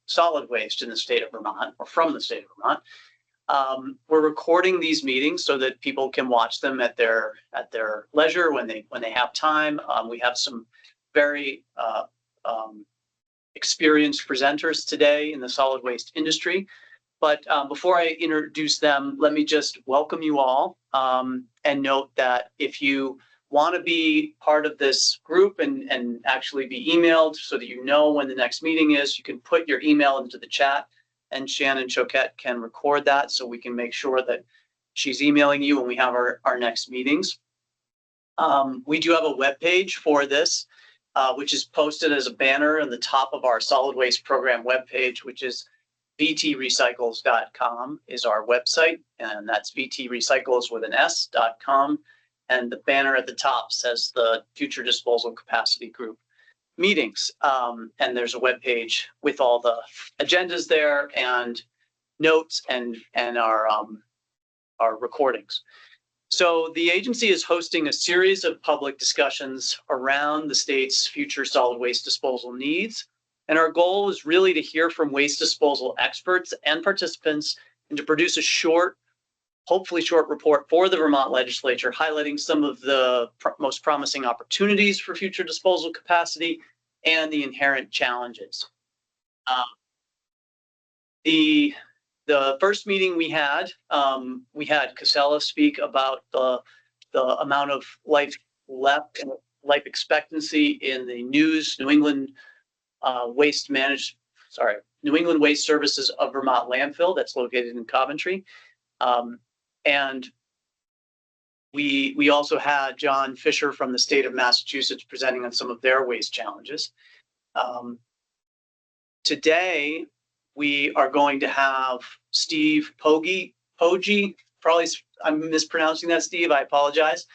solid waste in the state of Vermont, or from the state of Vermont. We're recording these meetings so that people can watch them at their leisure when they have time. We have some very experienced presenters today in the solid waste industry. But before I introduce them, let me just welcome you all and note that if you want to be part of this group and actually be emailed so that you know when the next meeting is, you can put your email into the chat, and Shannon Choquette can record that so we can make sure that she's emailing you when we have our next meetings. We do have a web page for this, which is posted as a banner on the top of our solid waste program webpage, which is vtrecycles.com is our website, and that's vtrecycles with an s.com. And the banner at the top says the Future Disposal Capacity Group meetings. And there's a web page with all the agendas there and notes and our recordings. So the agency is hosting a series of public discussions around the state's future solid waste disposal needs. And our goal is really to hear from waste disposal experts and participants and to produce a hopefully short report for the Vermont legislature, highlighting some of the most promising opportunities for future disposal capacity and the inherent challenges. The first meeting we had Casella speak about the amount of life left and life expectancy in the New England Waste Services of Vermont landfill that's located in Coventry. And we also had John Fisher from the state of Massachusetts presenting on some of their waste challenges. Today, we are going to have Steve Poggi, probably I'm mispronouncing that, Steve, I apologize,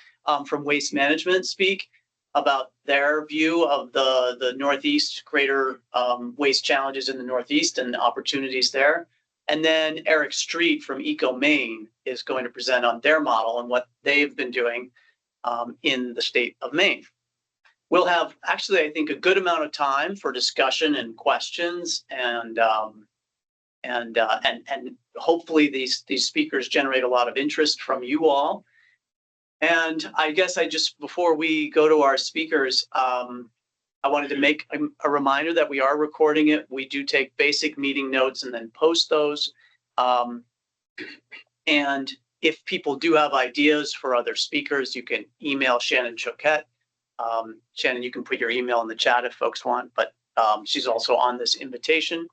from Waste Management speak about their view of the Northeast, greater waste challenges in the Northeast and opportunities there. And then Erik Street from EcoMaine is going to present on their model and what they've been doing in the state of Maine. We'll have actually, I think, a good amount of time for discussion and questions, and hopefully these speakers generate a lot of interest from you all. And I guess before we go to our speakers, I wanted to make a reminder that we are recording it. We do take basic meeting notes and then post those. And if people do have ideas for other speakers, you can email Shannon Choquette. Shannon, you can put your email in the chat if folks want, but she's also on this invitation.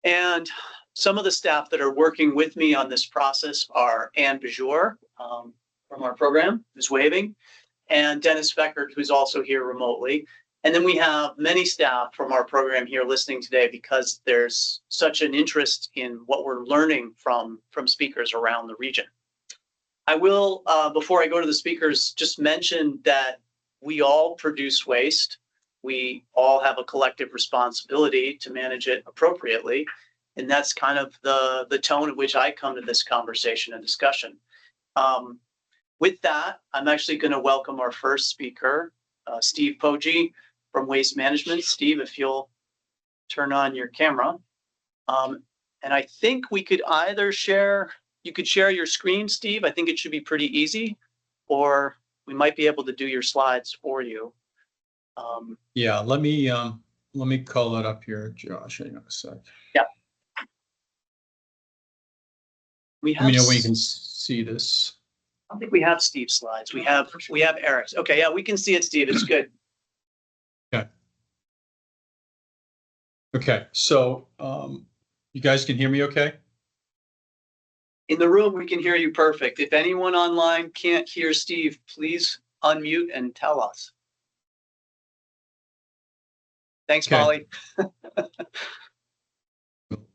And some of the staff that are working with me on this process are Anne Bajor from our program, who's waving, and Dennis Beckert, who's also here remotely. And then we have many staff from our program here listening today because there's such an interest in what we're learning from speakers around the region. I will, before I go to the speakers, just mention that we all produce waste. We all have a collective responsibility to manage it appropriately. And that's kind of the tone at which I come to this conversation and discussion. With that, I'm actually going to welcome our first speaker, Steve Poggi from Waste Management. Steve, if you'll turn on your camera. And I think we could either you could share your screen, Steve. I think it should be pretty easy, or we might be able to do your slides for you. Yeah, let me call it up here, Josh. Hang on a sec. Yeah. Let me know when you can see this. I don't think we have Steve's slides. We have Eric's. Okay, yeah, we can see it, Steve. It's good. Okay. Okay, so you guys can hear me okay? In the room, we can hear you perfect. If anyone online can't hear Steve, please unmute and tell us. Thanks, Okay. Molly.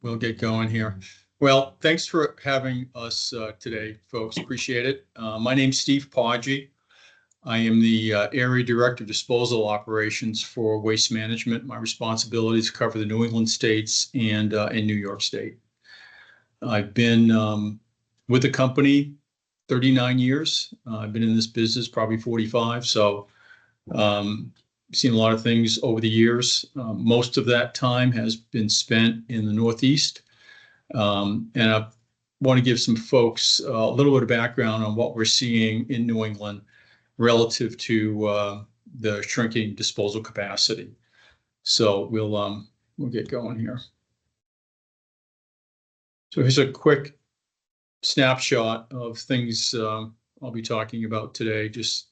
We'll get going here. Well, thanks for having us today, folks. Appreciate it. My name's Steve Poggi. I am the Area Director of Disposal Operations for Waste Management. My responsibilities cover the New England states and in New York State. I've been with the company 39 years. I've been in this business probably 45. So seen a lot of things over the years. Most of that time has been spent in the Northeast. And I want to give some folks a little bit of background on what we're seeing in New England relative to the shrinking disposal capacity. So we'll get going here. So here's a quick snapshot of things I'll be talking about today, just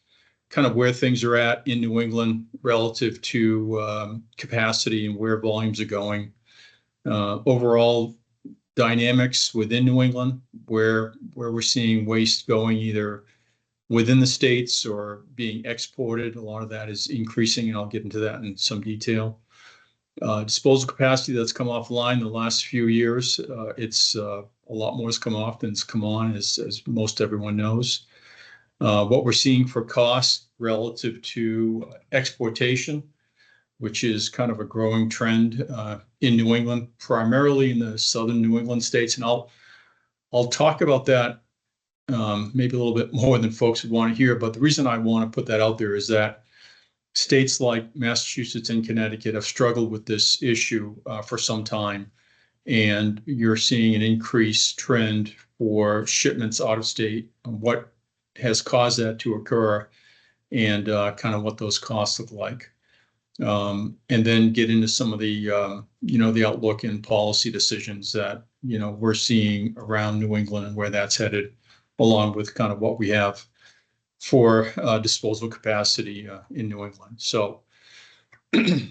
kind of where things are at in New England relative to capacity and where volumes are going. Overall dynamics within New England, where we're seeing waste going either within the states or being exported. A lot of that is increasing, and I'll get into that in some detail. Disposal capacity that's come offline the last few years, it's a lot more has come off than it's come on, as most everyone knows. What we're seeing for cost relative to exportation, which is kind of a growing trend in New England, primarily in the southern New England states. And I'll talk about that maybe a little bit more than folks would want to hear. But the reason I want to put that out there is that states like Massachusetts and Connecticut have struggled with this issue for some time. And you're seeing an increased trend for shipments out of state. What has caused that to occur and kind of what those costs look like. And then get into some of the, the outlook and policy decisions that, we're seeing around New England and where that's headed, along with kind of what we have for disposal capacity in New England. So I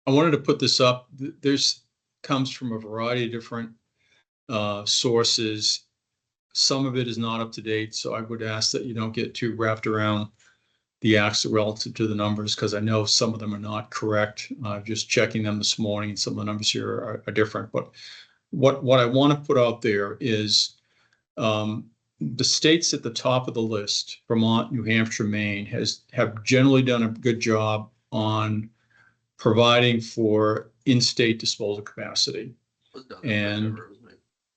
wanted to put this up. There's comes from a variety of different sources. Some of it is not up to date, so I would ask that you don't get too wrapped around the axle relative to the numbers, because I know some of them are not correct. Just checking them this morning, some of the numbers here are different. But what I want to put out there is the states at the top of the list, Vermont, New Hampshire, Maine, have generally done a good job on providing for in-state disposal capacity. And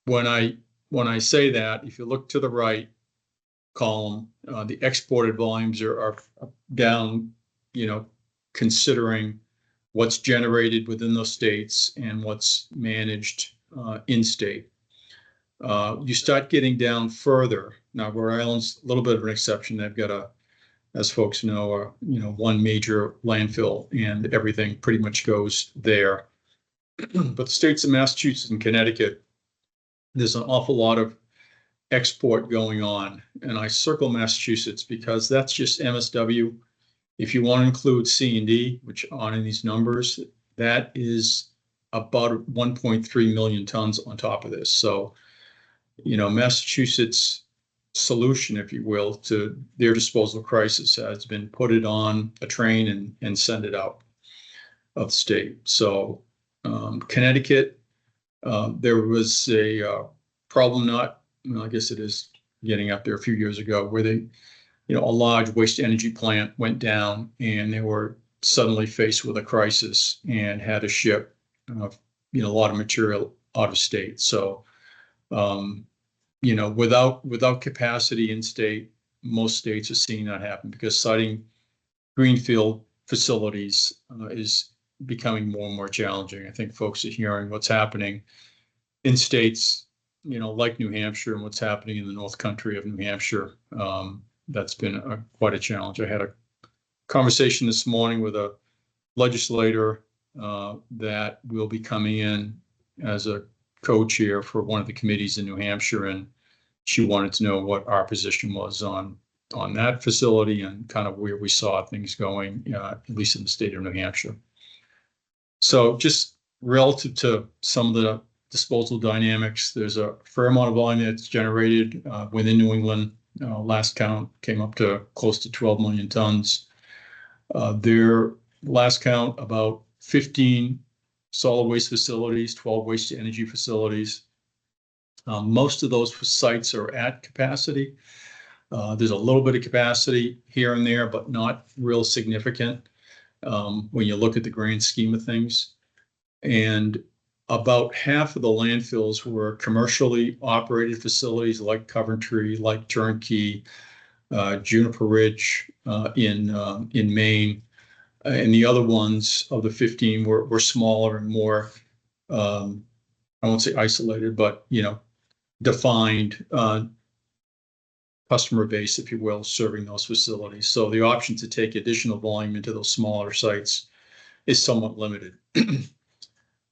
when I say that, if you look to the right column, the exported volumes are down, considering what's generated within those states and what's managed in-state. You start getting down further. Now, Rhode Island's a little bit of an exception. They've got as folks know, one major landfill, and everything pretty much goes there. But the states of Massachusetts and Connecticut, there's an awful lot of export going on. And I circle Massachusetts because that's just MSW. If you want to include C&D, which aren't in these numbers, that is about 1.3 million tons on top of this. So, Massachusetts' solution, if you will, to their disposal crisis has been put it on a train and send it out of the state. So Connecticut, there was a problem I guess it is getting up there a few years ago, where a large waste energy plant went down, and they were suddenly faced with a crisis and had to ship, a lot of material out of state. So, without capacity in state, most states are seeing that happen, because siting greenfield facilities is becoming more and more challenging. I think folks are hearing what's happening in states, like New Hampshire, and what's happening in the North Country of New Hampshire. That's been quite a challenge. I had a conversation this morning with a legislator that will be coming in as a co-chair for one of the committees in New Hampshire, and she wanted to know what our position was on that facility and kind of where we saw things going, at least in the state of New Hampshire. So just relative to some of the disposal dynamics, there's a fair amount of volume that's generated within New England. Last count came up to close to 12 million tons. Their last count, about 15 solid waste facilities, 12 waste to energy facilities. Most of those sites are at capacity. There's a little bit of capacity here and there, but not real significant when you look at the grand scheme of things. And about half of the landfills were commercially operated facilities like Coventry, like Turnkey, Juniper Ridge in Maine, and the other ones of the 15 were smaller and more, I won't say isolated, but defined customer base, if you will, serving those facilities. So the option to take additional volume into those smaller sites is somewhat limited.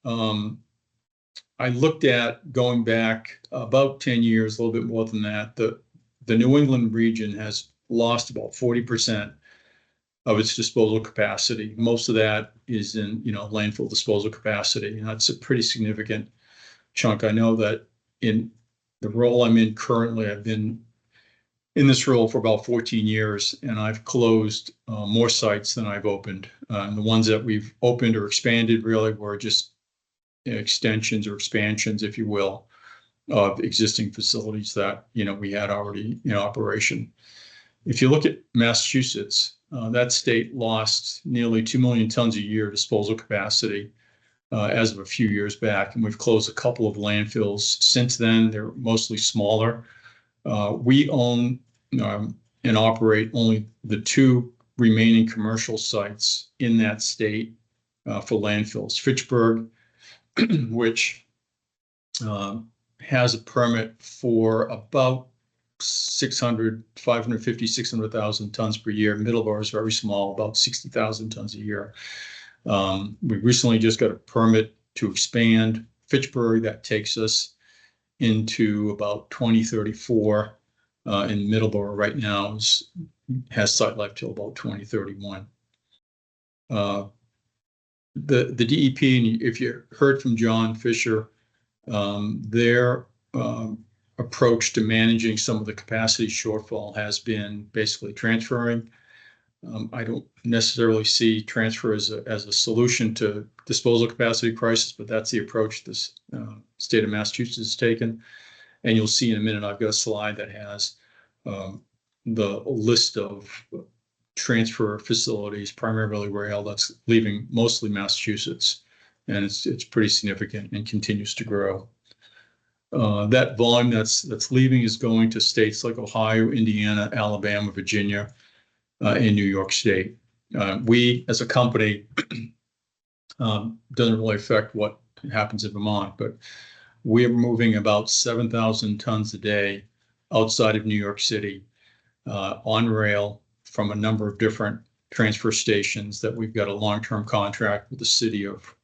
I looked at going back about 10 years, a little bit more than that. The New England region has lost about 40% of its disposal capacity. Most of that is in, landfill disposal capacity, and that's a pretty significant chunk. I know that in the role I'm in currently, I've been in this role for about 14 years, and I've closed more sites than I've opened. And the ones that we've opened or expanded really were just extensions or expansions, if you will, of existing facilities that we had already in operation. If you look at Massachusetts, that state lost nearly 2 million tons a year disposal capacity as of a few years back, and we've closed a couple of landfills since then. They're mostly smaller. We own and operate only the 2 remaining commercial sites in that state for landfills. Fitchburg, which has a permit for about 600,000 tons per year. Middleborough is very small, about 60,000 tons a year. We recently just got a permit to expand Fitchburg. That takes us into about 2034. In Middleborough right now has site life till about 2031. The DEP, and if you heard from John Fisher, their approach to managing some of the capacity shortfall has been basically transferring. I don't necessarily see transfer as a solution to disposal capacity crisis, but that's the approach this state of Massachusetts has taken. And you'll see in a minute, I've got a slide that has the list of transfer facilities, primarily rail, that's leaving mostly Massachusetts. And it's pretty significant and continues to grow. That volume that's leaving is going to states like Ohio, Indiana, Alabama, Virginia, and New York State. We, as a company, doesn't really affect what happens in Vermont, but we're moving about 7,000 tons a day outside of New York City on rail from a number of different transfer stations that we've got a long-term contract with the city of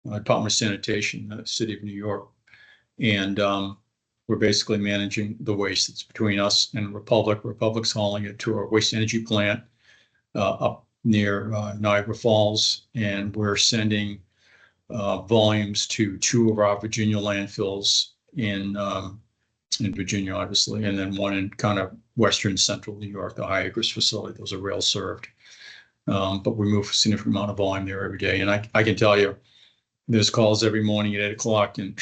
Department of Sanitation, the city of New York. And we're basically managing the waste that's between us and Republic. Republic's hauling it to our waste energy plant up near Niagara Falls, and we're sending volumes to 2 of our Virginia landfills in Virginia, obviously, and then one in kind of western central New York, the Hiagris facility. Those are rail served, but we move a significant amount of volume there every day. And I can tell you, there's calls every morning at 8 o'clock, and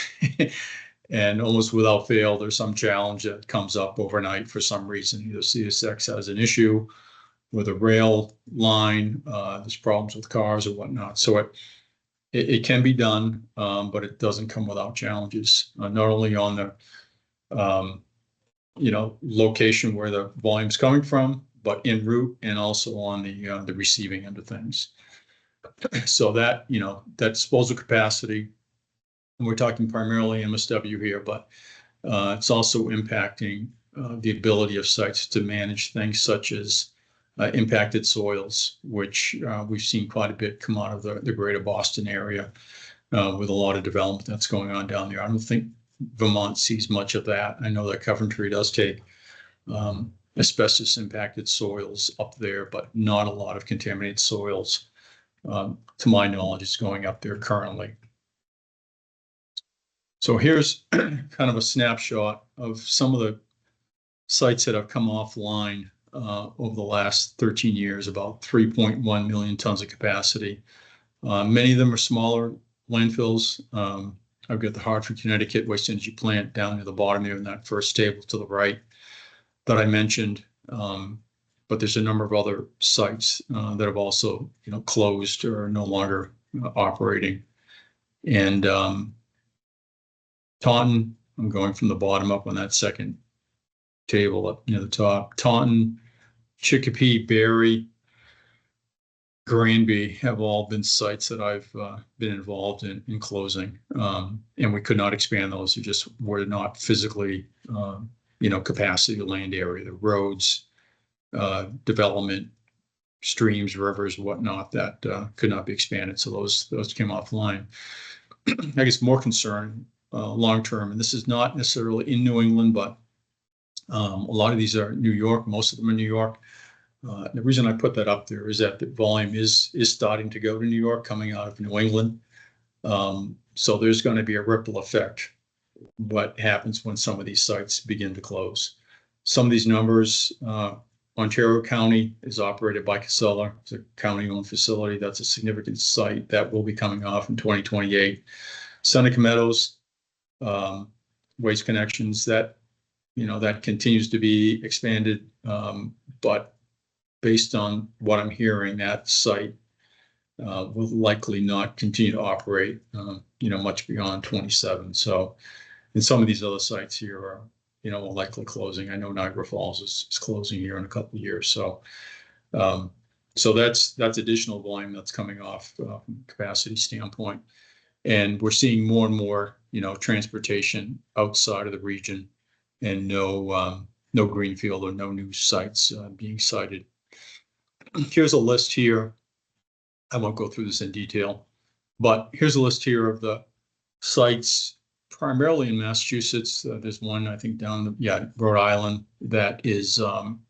and almost without fail, there's some challenge that comes up overnight for some reason. Either CSX has an issue with a rail line, there's problems with cars or whatnot. So it can be done, but it doesn't come without challenges, not only on the location where the volume's coming from, but en route and also on the receiving end of things. So that disposal capacity, and we're talking primarily MSW here, but it's also impacting the ability of sites to manage things such as impacted soils, which we've seen quite a bit come out of the greater Boston area with a lot of development that's going on down there. I don't think Vermont sees much of that. I know that Coventry does take asbestos impacted soils up there, but not a lot of contaminated soils. To my knowledge, is going up there currently. So here's kind of a snapshot of some of the sites that have come offline over the last 13 years, about 3.1 million tons of capacity. Many of them are smaller landfills. I've got the Hartford, Connecticut waste energy plant down near the bottom here in that first table to the right that I mentioned. But there's a number of other sites that have also, closed or are no longer operating. And Taunton, I'm going from the bottom up on that second table up near the top. Taunton Chicopee, Barry, Granby have all been sites that I've been involved in closing, and we could not expand those. They just were not physically, capacity, land area, the roads, development, streams, rivers, whatnot that could not be expanded. So those came offline. I guess more concern long term, and this is not necessarily in New England, but a lot of these are New York. Most of them are New York. The reason I put that up there is that the volume is starting to go to New York, coming out of New England. So there's going to be a ripple effect. What happens when some of these sites begin to close? Some of these numbers, Ontario County is operated by Casella. It's a county-owned facility. That's a significant site that will be coming off in 2028. Seneca Meadows, Waste Connections, that continues to be expanded, but based on what I'm hearing, that site will likely not continue to operate, much beyond 27. So, and some of these other sites here are, likely closing. I know Niagara Falls is closing here in a couple of years. So, that's additional volume that's coming off from a capacity standpoint. And we're seeing more and more, transportation outside of the region, and no greenfield or no new sites being cited. Here's a list here. I won't go through this in detail, but here's a list here of the sites primarily in Massachusetts. There's one, I think, Rhode Island that is on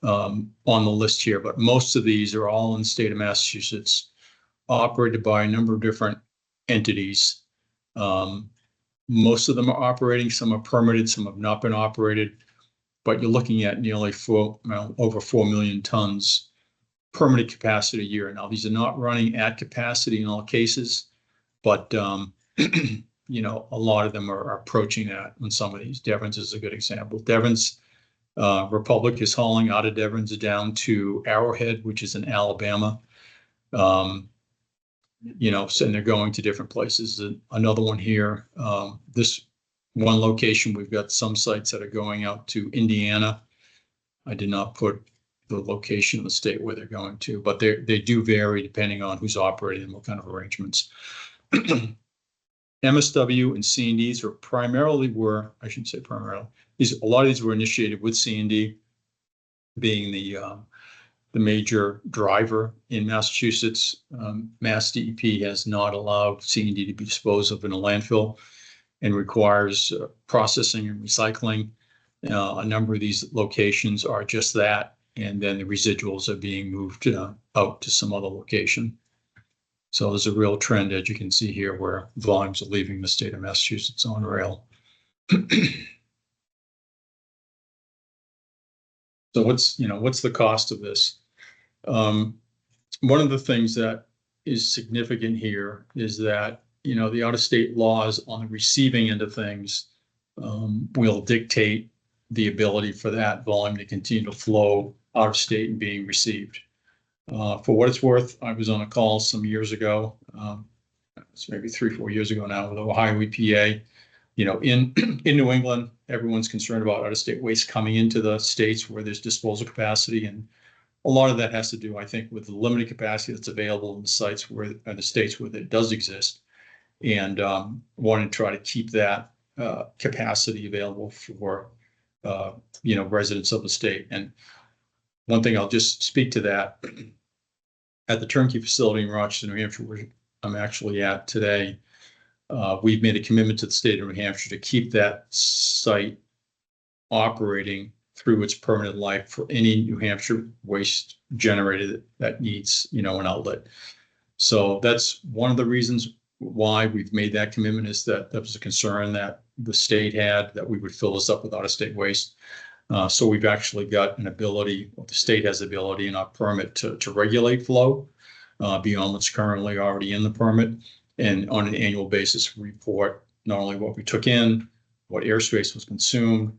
the list here, but most of these are all in the state of Massachusetts, operated by a number of different entities. Most of them are operating, some are permitted, some have not been operated, but you're looking at nearly over 4 million tons permanent capacity a year. Now, these are not running at capacity in all cases, but a lot of them are approaching that on some of these. Devon's is a good example. Devon's Republic is hauling out of Devon's down to Arrowhead, which is in Alabama. And they're going to different places. Another one here, this one location, we've got some sites that are going out to Indiana. I did not put the location of the state where they're going to, but they do vary depending on who's operating and what kind of arrangements. MSW and C&Ds are primarily I shouldn't say primarily, a lot of these were initiated with C&D being the major driver in Massachusetts. Mass DEP has not allowed C&D to be disposed of in a landfill and requires processing and recycling. A number of these locations are just that, and then the residuals are being moved out to some other location. So there's a real trend, as you can see here, where volumes are leaving the state of Massachusetts on rail. So what's the cost of this? One of the things that is significant here is that, the out-of-state laws on the receiving end of things will dictate the ability for that volume to continue to flow out of state and being received. For what it's worth, I was on a call some years ago, it's maybe 3-4 years ago now, with Ohio EPA. In New England, everyone's concerned about out-of-state waste coming into the states where there's disposal capacity, and a lot of that has to do, I think, with the limited capacity that's available in the states where it does exist, and wanting to try to keep that capacity available for residents of the state. And one thing I'll just speak to that, at the turnkey facility in Rochester, New Hampshire, where I'm actually at today, we've made a commitment to the state of New Hampshire to keep that site operating through its permanent life for any New Hampshire waste generated that needs, an outlet. So that's one of the reasons why we've made that commitment, is that was a concern that the state had, that we would fill this up with out-of-state waste. So we've actually got an ability, the state has the ability in our permit to regulate flow beyond what's currently already in the permit, and on an annual basis report not only what we took in, what airspace was consumed,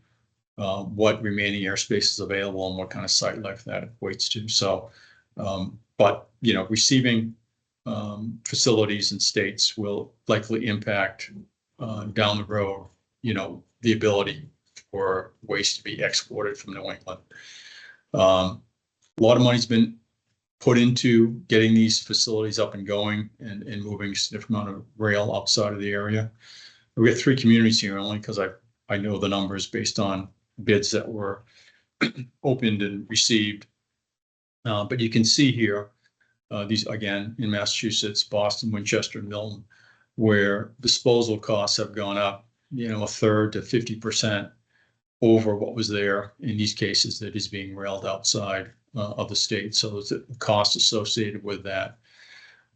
what remaining airspace is available, and what kind of site life that equates to. So, but receiving facilities and states will likely impact down the road, the ability for waste to be exported from New England. A lot of money's been put into getting these facilities up and going and moving a significant amount of rail outside of the area. We have 3 communities here only because I know the numbers based on bids that were opened and received. But you can see here, these again in Massachusetts, Boston, Winchester, Milton, where disposal costs have gone up, a third to 50% over what was there in these cases that is being railed outside of the state. So there's a cost associated with that.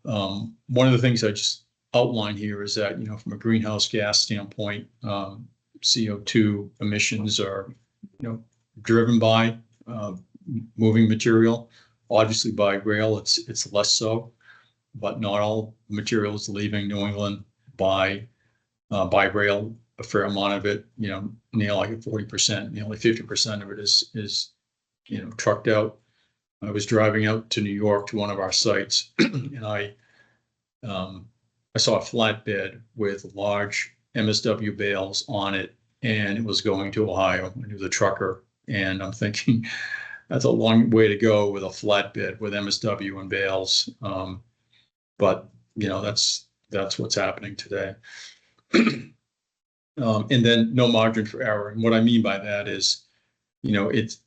One of the things I just outlined here is that, from a greenhouse gas standpoint, CO2 emissions are, driven by moving material. Obviously by rail, it's less so, but not all materials leaving New England by rail. A fair amount of it, nearly like 40%, nearly 50% of it is trucked out. I was driving out to New York to one of our sites, and I saw a flatbed with large MSW bales on it, and it was going to Ohio. I knew the trucker, and I'm thinking that's a long way to go with a flatbed with MSW and bales. But that's what's happening today. And then no margin for error. And what I mean by that is, it's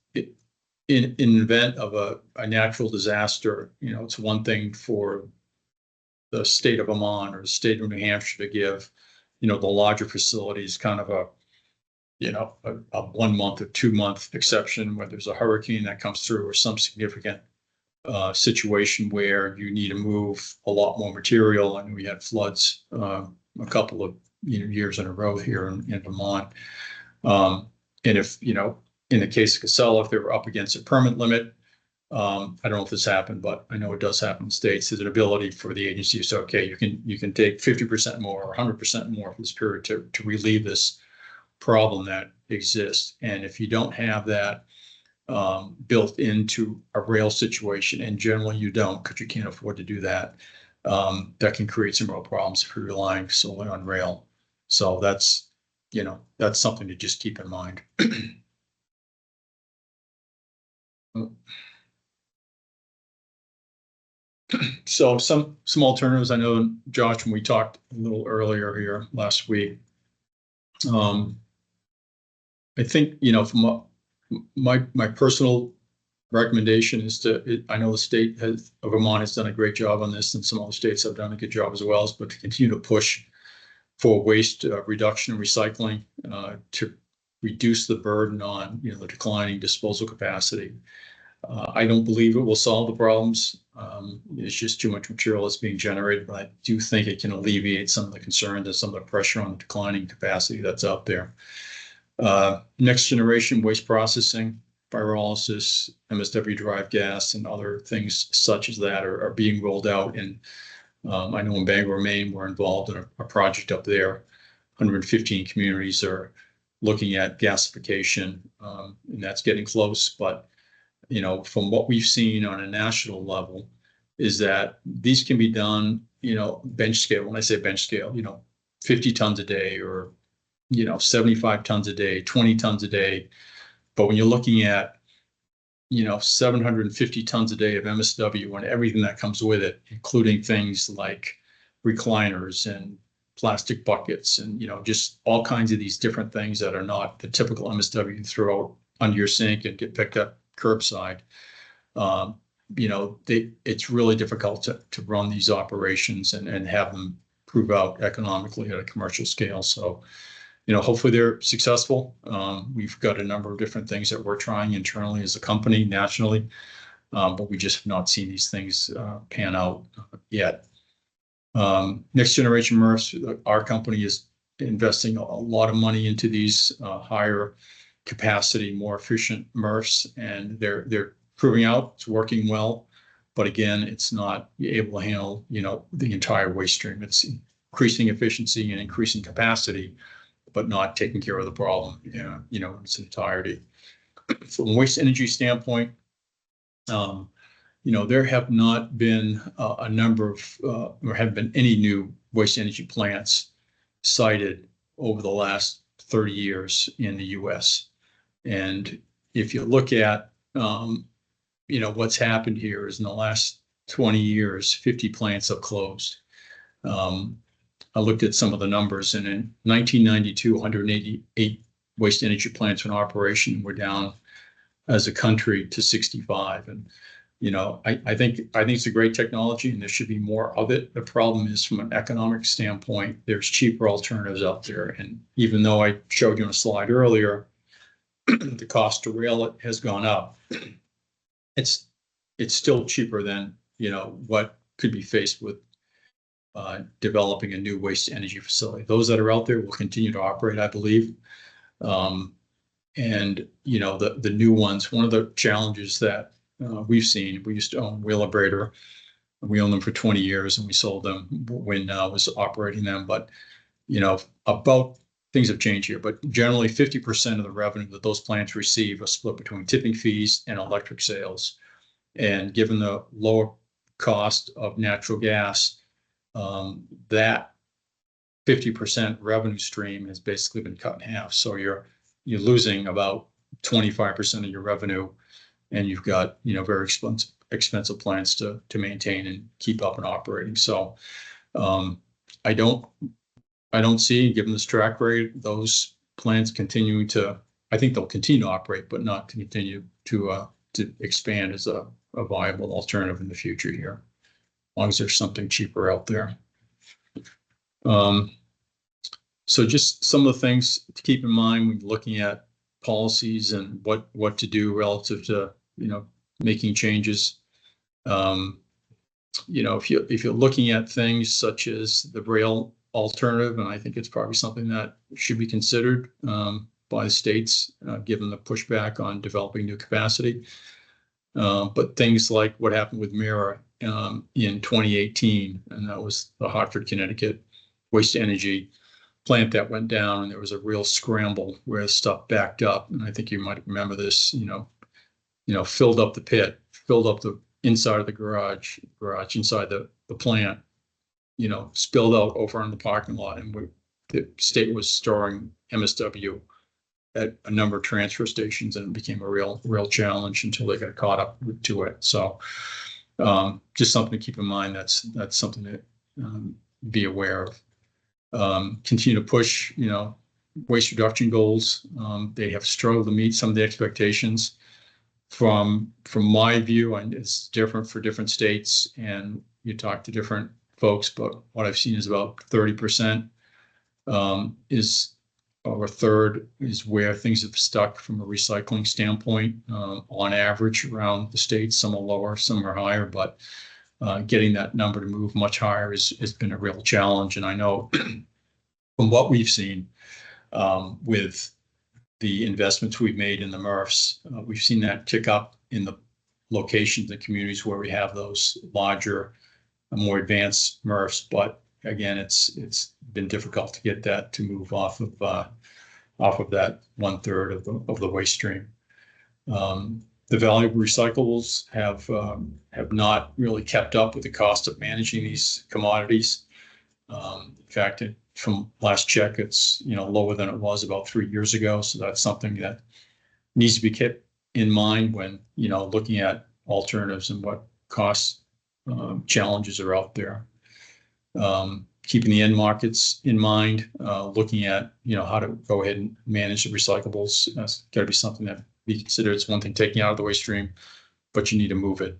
in event of a natural disaster, it's one thing for the state of Vermont or the state of New Hampshire to give, the larger facilities kind of a 1 month or 2 month exception where there's a hurricane that comes through or some significant situation where you need to move a lot more material. And we had floods a couple of years in a row here in Vermont. And if, in the case of Casella, if they were up against a permit limit, I don't know if this happened, but I know it does happen in states. There's an ability for the agency to say, okay, you can take 50% more or 100% more for this period to relieve this problem that exists. And if you don't have that built into a rail situation, and generally you don't because you can't afford to do that, that can create some real problems if you're relying solely on rail. So that's something to just keep in mind. So some alternatives. I know, Josh, when we talked a little earlier here last week, I think, from my personal recommendation is I know the state of Vermont has done a great job on this, and some other states have done a good job as well, but to continue to push for waste reduction and recycling to reduce the burden on the declining disposal capacity. I don't believe it will solve the problems. It's just too much material that's being generated, but I do think it can alleviate some of the concerns and some of the pressure on the declining capacity that's out there. Next generation waste processing, pyrolysis, MSW-derived gas, and other things such as that are being rolled out. And I know in Bangor, Maine, we're involved in a project up there. 115 communities are looking at gasification, and that's getting close. But, from what we've seen on a national level is that these can be done, bench scale. When I say bench scale, 50 tons a day or, 75 tons a day, 20 tons a day. But when you're looking at, 750 tons a day of MSW and everything that comes with it, including things like recliners and plastic buckets and, just all kinds of these different things that are not the typical MSW you throw out under your sink and get picked up curbside. It's really difficult to run these operations and have them prove out economically at a commercial scale. So, hopefully they're successful. We've got a number of different things that we're trying internally as a company, nationally, but we just have not seen these things pan out yet. Next generation MRFs, our company is investing a lot of money into these higher capacity, more efficient MRFs, and they're proving out it's working well. But again, it's not able to handle, the entire waste stream. It's increasing efficiency and increasing capacity, but not taking care of the problem, in its entirety. From a waste energy standpoint, there have not been a number of, or haven't been any new waste energy plants cited over the last 30 years in the U.S. And if you look at, what's happened here is in the last 20 years, 50 plants have closed. I looked at some of the numbers, and in 1992, 188 waste energy plants in operation. We're down as a country to 65. And I think it's a great technology, and there should be more of it. The problem is, from an economic standpoint, there's cheaper alternatives out there. And even though I showed you on a slide earlier, the cost to rail it has gone up. It's still cheaper than what could be faced with developing a new waste energy facility. Those that are out there will continue to operate, I believe. And the new ones. One of the challenges that we've seen, we used to own Wheelabrator. We owned them for 20 years, and we sold them when I was operating them. But about things have changed here. But generally, 50% of the revenue that those plants receive are split between tipping fees and electric sales. And given the lower cost of natural gas, that 50% revenue stream has basically been cut in half. So you're losing about 25% of your revenue, and you've got very expensive plants to maintain and keep up and operating. So I don't see, given this track rate, those plants continuing to. I think they'll continue to operate, but not to continue to expand as a viable alternative in the future here, as long as there's something cheaper out there. So just some of the things to keep in mind when looking at policies and what to do relative to making changes. If you're looking at things such as the rail alternative, and I think it's probably something that should be considered by the states, given the pushback on developing new capacity. But things like what happened with Mira in 2018, and that was the Hartford, Connecticut waste energy plant that went down, and there was a real scramble where stuff backed up. And I think you might remember this, filled up the pit, filled up the inside of the garage inside the plant, spilled out over on the parking lot. And the state was storing MSW at a number of transfer stations, and it became a real challenge until they got caught up to it. So just something to keep in mind. That's something to be aware of. Continue to push, waste reduction goals. They have struggled to meet some of the expectations. From my view, and it's different for different states, and you talk to different folks, but what I've seen is about 30% is, or a third is where things have stuck from a recycling standpoint, on average around the states. Some are lower, some are higher, but getting that number to move much higher has been a real challenge. And I know from what we've seen with the investments we've made in the MRFs, we've seen that tick up in the locations and communities where we have those larger, more advanced MRFs. But again, it's been difficult to get that to move off of that 1/3 of the waste stream. The value of recyclables have not really kept up with the cost of managing these commodities. In fact, from last check, it's lower than it was about 3 years ago. So that's something that needs to be kept in mind when looking at alternatives and what cost challenges are out there. Keeping the end markets in mind, looking at how to go ahead and manage the recyclables. That's got to be something that be considered. It's one thing taking out of the waste stream, but you need to move it,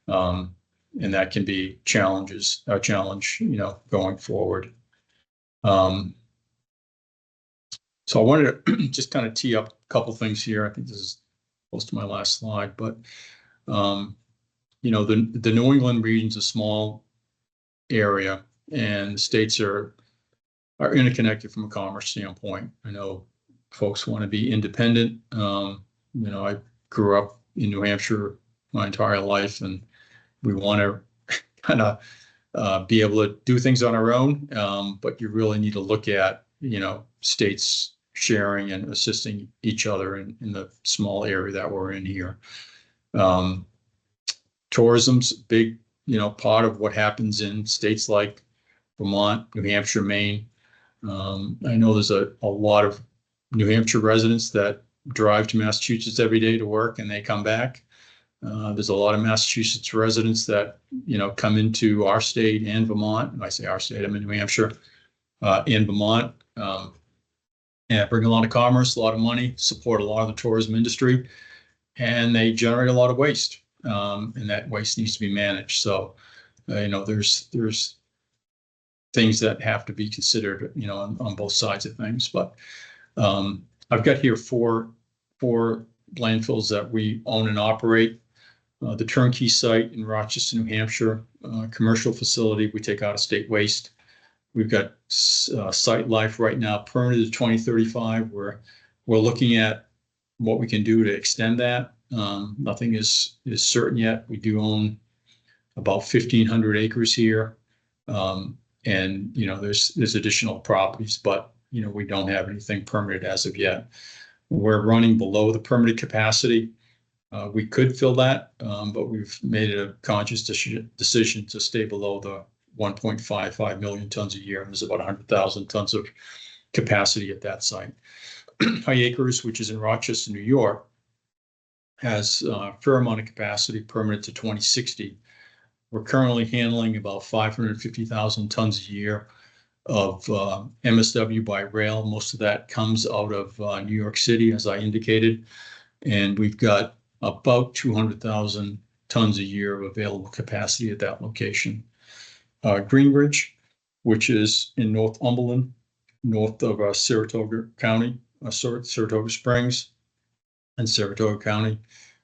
and that can be a challenge going forward. So I wanted to just kind of tee up a couple things here. I think this is close to my last slide, but the New England region's a small area, and the states are interconnected from a commerce standpoint. I know folks want to be independent. I grew up in New Hampshire my entire life, and we want to kind of be able to do things on our own, but you really need to look at states sharing and assisting each other in the small area that we're in here. Tourism's a big part of what happens in states like Vermont, New Hampshire, Maine. I know there's a lot of New Hampshire residents that drive to Massachusetts every day to work and they come back. There's a lot of Massachusetts residents that, come into our state and Vermont. When I say our state, I'm in New Hampshire, and Vermont. And bring a lot of commerce, a lot of money, support a lot of the tourism industry, and they generate a lot of waste. And that waste needs to be managed. So, there's things that have to be considered, on both sides of things. But I've got here four landfills that we own and operate. The Turnkey site in Rochester, New Hampshire, commercial facility. We take out of state waste. We've got site life right now permitted to 2035. We're looking at what we can do to extend that. Nothing is certain yet. We do own about 1,500 acres here. And, there's additional properties, but, we don't have anything permitted as of yet. We're running below the permitted capacity. We could fill that, but we've made it a conscious decision to stay below the 1.55 million tons a year. And there's about 100,000 tons of capacity at that site. High Acres, which is in Rochester, New York, has a fair amount of capacity permitted to 2060. We're currently handling about 550,000 tons a year of MSW by rail. Most of that comes out of New York City, as I indicated. And we've got about 200,000 tons a year of available capacity at that location. Greenbridge, which is in Northumberland, north of Saratoga County, Saratoga Springs and Saratoga County.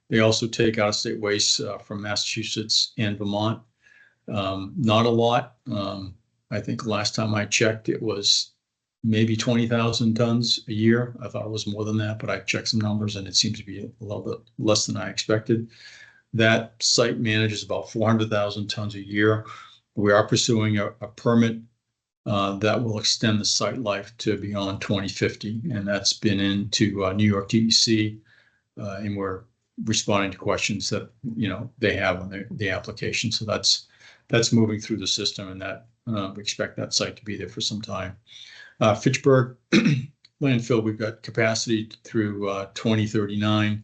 They also take out-of-state waste from Massachusetts and Vermont. Not a lot. I think last time I checked, it was maybe 20,000 tons a year. I thought it was more than that, but I checked some numbers and it seems to be a little bit less than I expected. That site manages about 400,000 tons a year. We are pursuing a permit that will extend the site life to beyond 2050, and that's been into New York DEC, and we're responding to questions that they have on the application. So that's moving through the system, and that we expect that site to be there for some time. Fitchburg landfill, we've got capacity through 2039,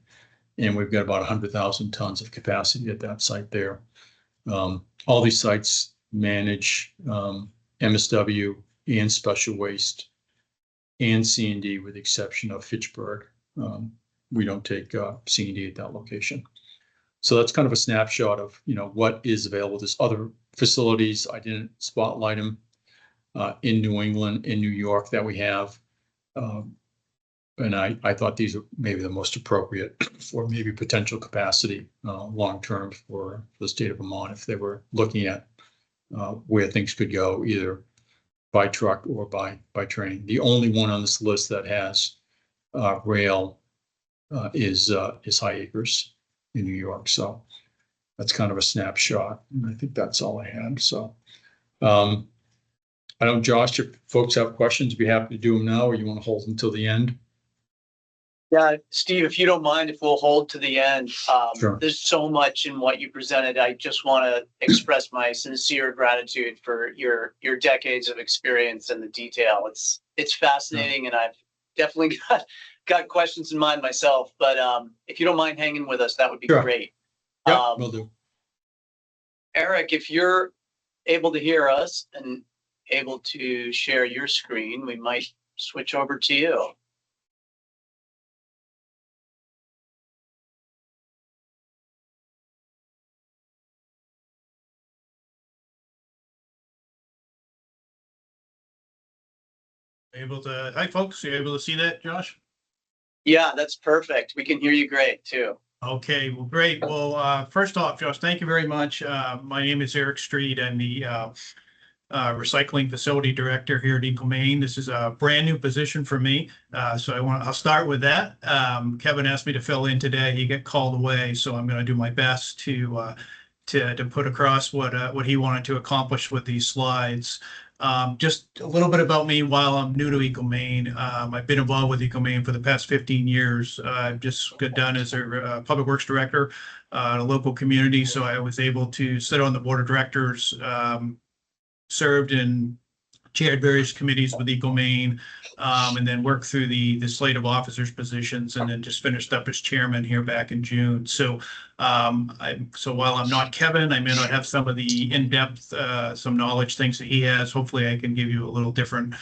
and we've got about 100,000 tons of capacity at that site there. All these sites manage MSW and special waste and C&D, with the exception of Fitchburg. We don't take C&D at that location. So that's kind of a snapshot of what is available. There's other facilities. I didn't spotlight them in New England, in New York, that we have. And I thought these are maybe the most appropriate for maybe potential capacity long-term for the state of Vermont, if they were looking at where things could go, either by truck or by train. The only one on this list that has rail is High Acres in New York. So that's kind of a snapshot. And I think that's all I had. So I don't, Josh, if folks have questions, be happy to do them now, or you want to hold them till the end. Yeah, Steve, if you don't mind, if we'll hold to the end. Sure. There's so much in what you presented. I just want to express my sincere gratitude for your decades of experience and the detail. It's fascinating, and I've definitely got questions in mind myself. But if you don't mind hanging with us, that would be great. Yeah, will do. Erik, if you're able to hear us and able to share your screen, we might switch over to you. Hi folks, you able to see that, Josh? Yeah, that's perfect. We can hear you great too. Okay, well, great. Well, first off, Josh, thank you very much. My name is Erik Street. I'm the recycling facility director here at EcoMaine. This is a brand new position for me. So I'll start with that. Kevin asked me to fill in today. He got called away, so I'm going to do my best to put across what he wanted to accomplish with these slides. Just a little bit about me while I'm new to EcoMaine. I've been involved with EcoMaine for the past 15 years. I've just got done as a public works director in a local community. So I was able to sit on the board of directors, served in chaired various committees with EcoMaine, and then worked through the slate of officers positions, and then just finished up as chairman here back in June. So so while I'm not Kevin, I may not have some of the in-depth, some knowledge things that he has. Hopefully I can give you a little different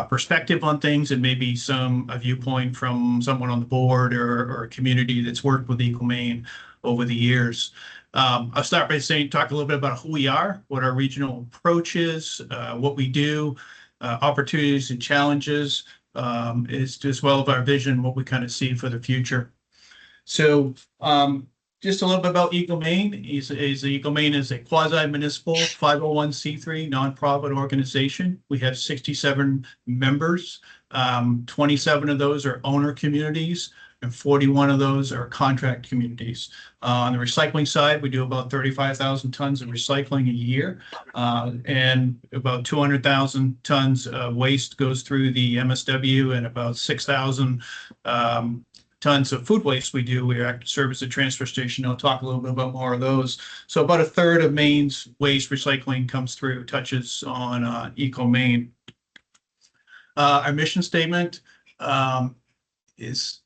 perspective on things, and maybe a viewpoint from someone on the board or a community that's worked with EcoMaine over the years. I'll start by talk a little bit about who we are, what our regional approach is, what we do, opportunities and challenges, is as well as our vision, what we kind of see for the future. So just a little bit about EcoMaine. EcoMaine is a quasi-municipal 501c3 nonprofit organization. We have 67 members. 27 of those are owner communities, and 41 of those are contract communities. On the recycling side, we do about 35,000 tons of recycling a year, and about 200,000 tons of waste goes through the MSW, and about 6,000 tons of food waste we do. We serve as a transfer station. I'll talk a little bit about more of those. So about a third of Maine's waste recycling comes through, touches on EcoMaine. Our mission statement is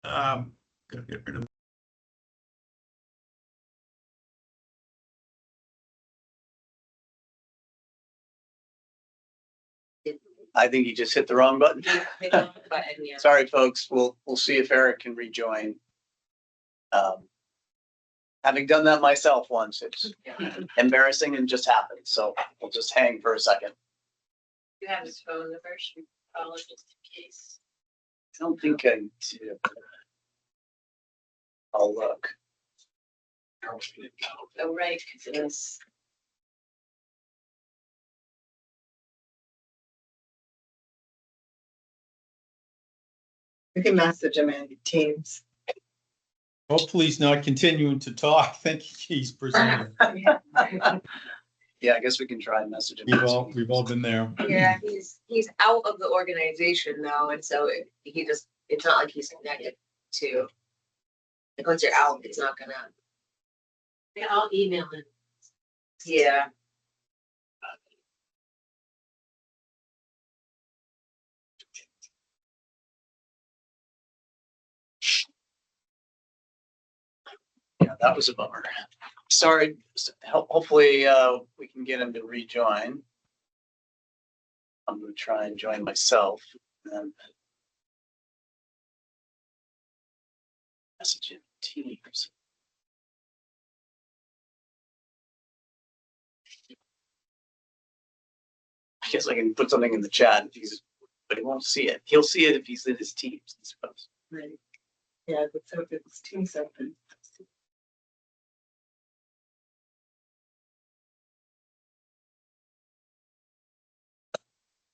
gonna get rid of. I think you just hit the wrong button. Yeah. Sorry, folks. We'll see if Erik can rejoin. Having done that myself once, it's embarrassing and just happened. So we'll just hang for a second. You have his phone number, should we call it just in case? I don't think I do. I'll look. Oh, right, because it is. You can message him in Teams. Hopefully he's not continuing to talk. I think he's presenting. Yeah, I guess we can try and message him. We've all been there. Yeah, he's out of the organization now, and so it's not like he's connected to. Like once you're out, it's not gonna. Yeah, I'll email him. Yeah. Yeah, that was a bummer. Sorry. Hopefully we can get him to rejoin. I'm going to try and join myself. And message in Teams. I guess I can put something in the chat but he won't see it. He'll see it if he's in his Teams, I suppose. Right. Yeah, let's hope it's Teams open.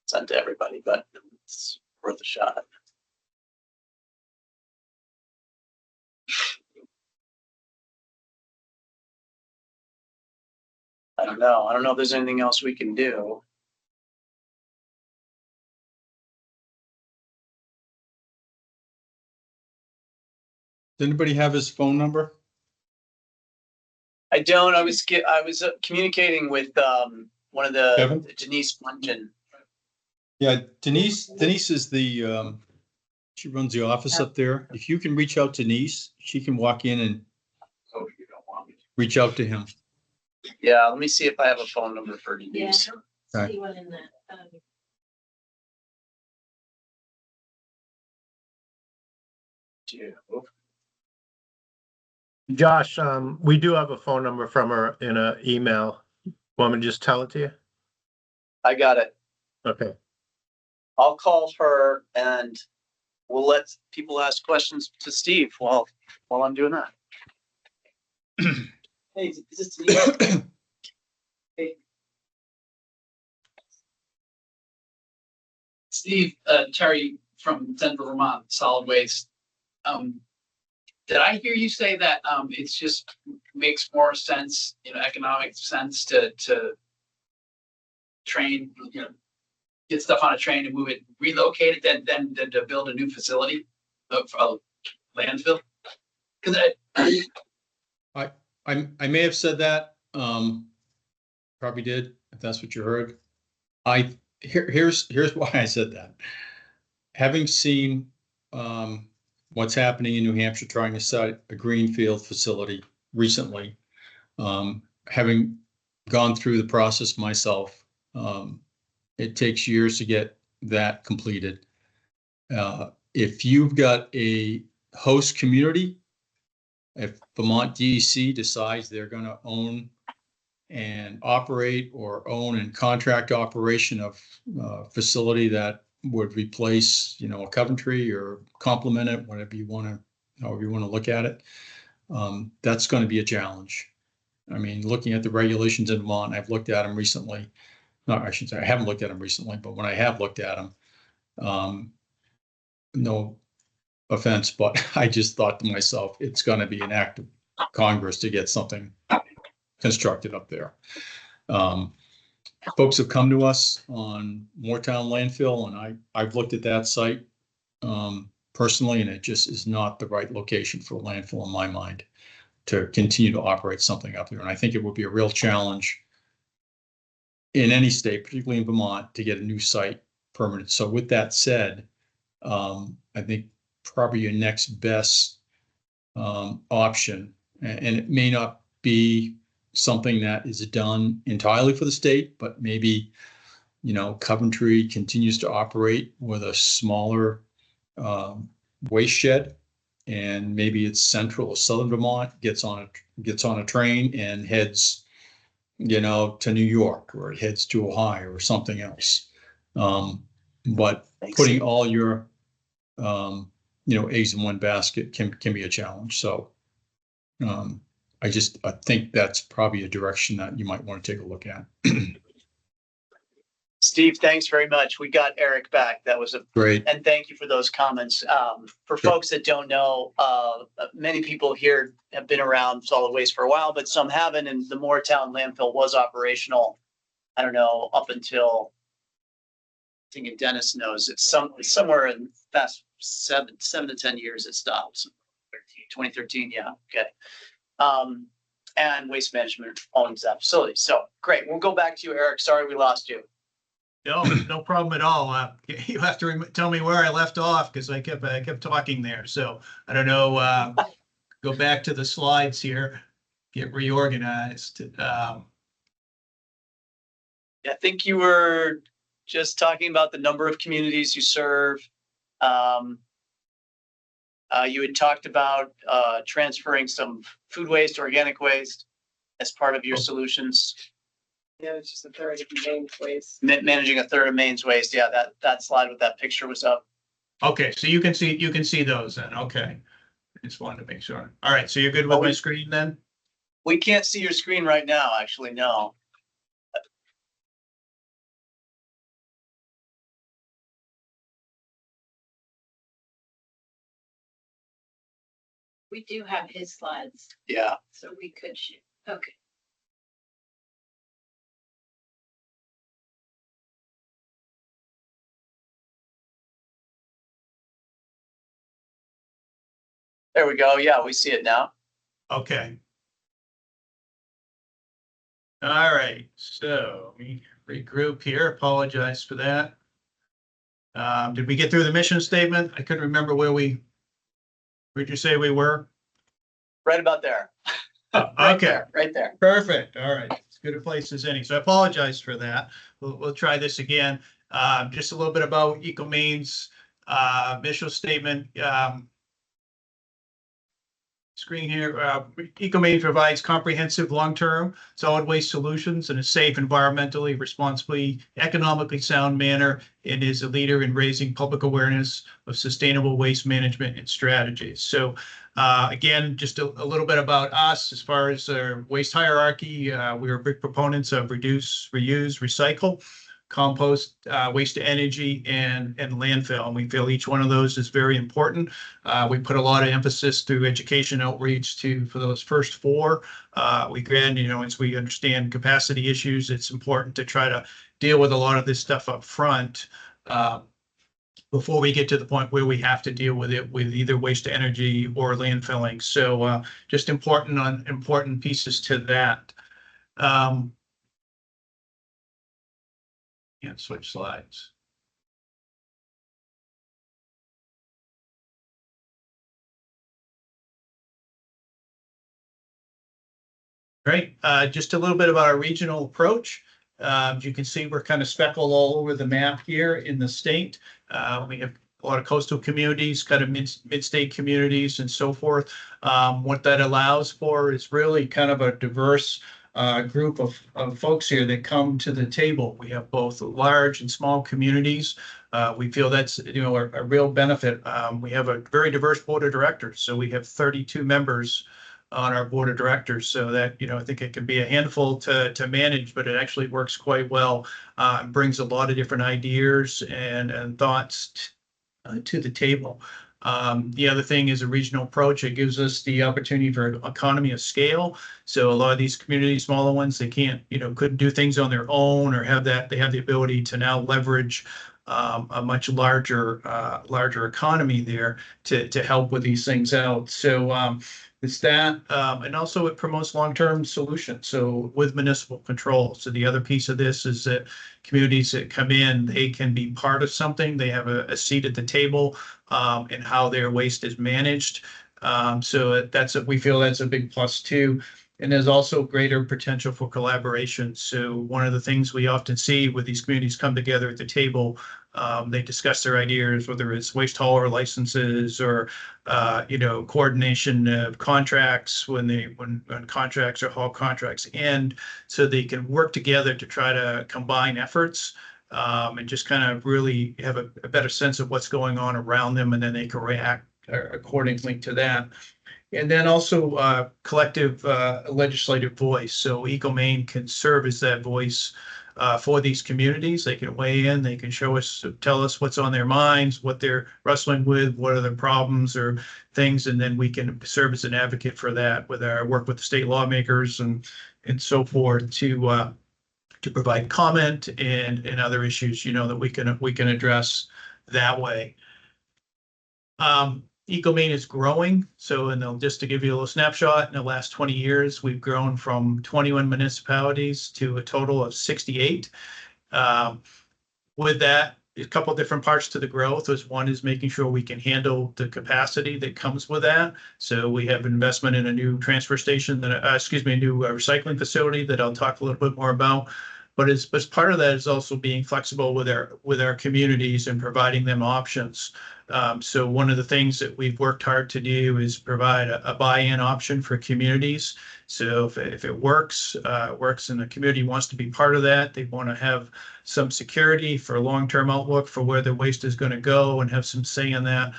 Sent to everybody, but it's worth a shot. I don't know. I don't know if there's anything else we can do. Does anybody have his phone number? I don't. I was communicating with one of the Kevin? Denise Mungeon. Yeah, Denise is the, she runs the office up there. If you can reach out to Denise, she can walk in and reach out to him. Yeah, let me see if I have a phone number for Denise. Right. See one in that. Josh, we do have a phone number from her in an email. Want me to just tell it to you? I got it. Okay. I'll call her and we'll let people ask questions to Steve while I'm doing that. Hey, is this Steve? Hey. Steve, Terry from Denver, Vermont, Solid Waste. Did I hear you say that it's just makes more sense, economic sense to train, get stuff on a train and move it, relocate it, then to build a new facility for a landfill? Because I may have said that, probably did, if that's what you heard. Here's why I said that. Having seen what's happening in New Hampshire, trying to site a greenfield facility recently, having gone through the process myself, it takes years to get that completed. If you've got a host community, if Vermont DEC decides they're going to own and operate or own and contract operation of facility that would replace, a Coventry or complement it, however you want to look at it, that's going to be a challenge. I mean, looking at the regulations in Vermont, I've looked at them recently. No, I should say I haven't looked at them recently, but when I have looked at them, no offense, but I just thought to myself, it's going to be an act of Congress to get something constructed up there. Folks have come to us on Moortown landfill, and I've looked at that site personally, and it just is not the right location for a landfill in my mind to continue to operate something up there. And I think it would be a real challenge in any state, particularly in Vermont, to get a new site permitted. So with that said, I think probably your next best option, and it may not be something that is done entirely for the state, but maybe, Coventry continues to operate with a smaller waste shed, and maybe it's central or southern Vermont gets on a train and heads, to New York, or it heads to Ohio or something else. But putting all your eggs in one basket can be a challenge. So I think that's probably a direction that you might want to take a look at. Steve, thanks very much. We got Erik back. That was Great. And thank you for those comments. For folks that don't know, many people here have been around solid waste for a while, but some haven't. And the Moortown landfill was operational, I don't know, up until, I think Dennis knows, it's somewhere in the past 7 to 10 years it stopped. 2013, yeah, okay. And Waste Management owns that facility. So great. We'll go back to you, Erik. Sorry we lost you. No problem at all. You have to tell me where I left off because I kept talking there. So I don't know. Go back to the slides here, get reorganized. I think you were just talking about the number of communities you serve. You had talked about transferring some food waste, organic waste as part of your solutions. Yeah, it's just a third of Maine's waste. Managing a third of Maine's waste. Yeah, that slide with that picture was up. Okay, so you can see those then. Okay. I just wanted to make sure. All right, so you're good with my screen then? We can't see your screen right now, actually, no. We do have his slides, Yeah. so we could shoot. Okay. There we go. Yeah, we see it now. Okay. All right, so let me regroup here. Apologize for that. Did we get through the mission statement? I couldn't remember where'd you say we were? Right about there. Okay. Right there. Perfect. All right. As good a place as any. So I apologize for that. We'll try this again. Just a little bit about EcoMaine's mission statement. Screen here. EcoMaine provides comprehensive long-term solid waste solutions in a safe, environmentally, responsibly, economically sound manner, and is a leader in raising public awareness of sustainable waste management and strategies. So again, just a little bit about us as far as our waste hierarchy. We are big proponents of reduce, reuse, recycle, compost, waste to energy, and landfill. And we feel each one of those is very important. We put a lot of emphasis through education outreach for those first four. Again, as we understand capacity issues, it's important to try to deal with a lot of this stuff up front before we get to the point where we have to deal with it with either waste to energy or landfilling. So just important pieces to that. Can't switch slides. Great. Just a little bit about our regional approach. As you can see, we're kind of speckled all over the map here in the state. We have a lot of coastal communities, kind of mid-state communities and so forth. What that allows for is really kind of a diverse group of folks here that come to the table. We have both large and small communities. We feel that's, you know, a real benefit. We have a very diverse board of directors. So we have 32 members on our board of directors. So that, you know, I think it can be a handful to manage, but it actually works quite well. Brings a lot of different ideas and thoughts to the table. The other thing is a regional approach. It gives us the opportunity for economy of scale. So a lot of these communities, smaller ones, they can't, you know, couldn't do things on their own or have that. They have the ability to now leverage a much larger economy there to help with these things out. So it's that, and also it promotes long-term solutions. So with municipal control. So the other piece of this is that communities that come in, they can be part of something. They have a seat at the table in how their waste is managed. So we feel that's a big plus too. And there's also greater potential for collaboration. So one of the things we often see with these communities come together at the table, they discuss their ideas, whether it's waste hauler licenses or, you know, coordination of contracts when contracts or haul contracts end, so they can work together to try to combine efforts and just kind of really have a better sense of what's going on around them, and then they can react accordingly to that. And then also collective legislative voice. So EcoMaine can serve as that voice for these communities. They can weigh in, they can show us, tell us what's on their minds, what they're wrestling with, what are their problems or things, and then we can serve as an advocate for that with our work with the state lawmakers and so forth to provide comment and other issues, you know, that we can address that way. EcoMaine is growing. So, and just to give you a little snapshot, in the last 20 years, we've grown from 21 municipalities to a total of 68. With that, a couple of different parts to the growth. One is making sure we can handle the capacity that comes with that. So we have investment in a new transfer station a new recycling facility that I'll talk a little bit more about. But as part of that is also being flexible with our communities and providing them options. So one of the things that we've worked hard to do is provide a buy-in option for communities. So if it works and the community wants to be part of that, they want to have some security for a long-term outlook for where their waste is going to go and have some say in that.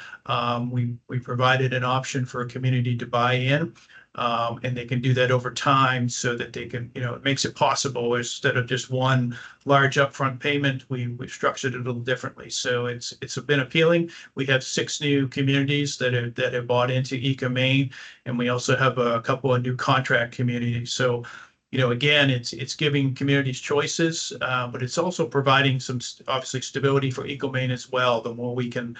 We provided an option for a community to buy in. And they can do that over time so that they can, you know, it makes it possible instead of just one large upfront payment. We've structured it a little differently. So it's been appealing. We have 6 new communities that have bought into EcoMaine, and we also have a couple of new contract communities. So, you know, again, it's giving communities choices, but it's also providing some obviously stability for EcoMaine as well. The more we can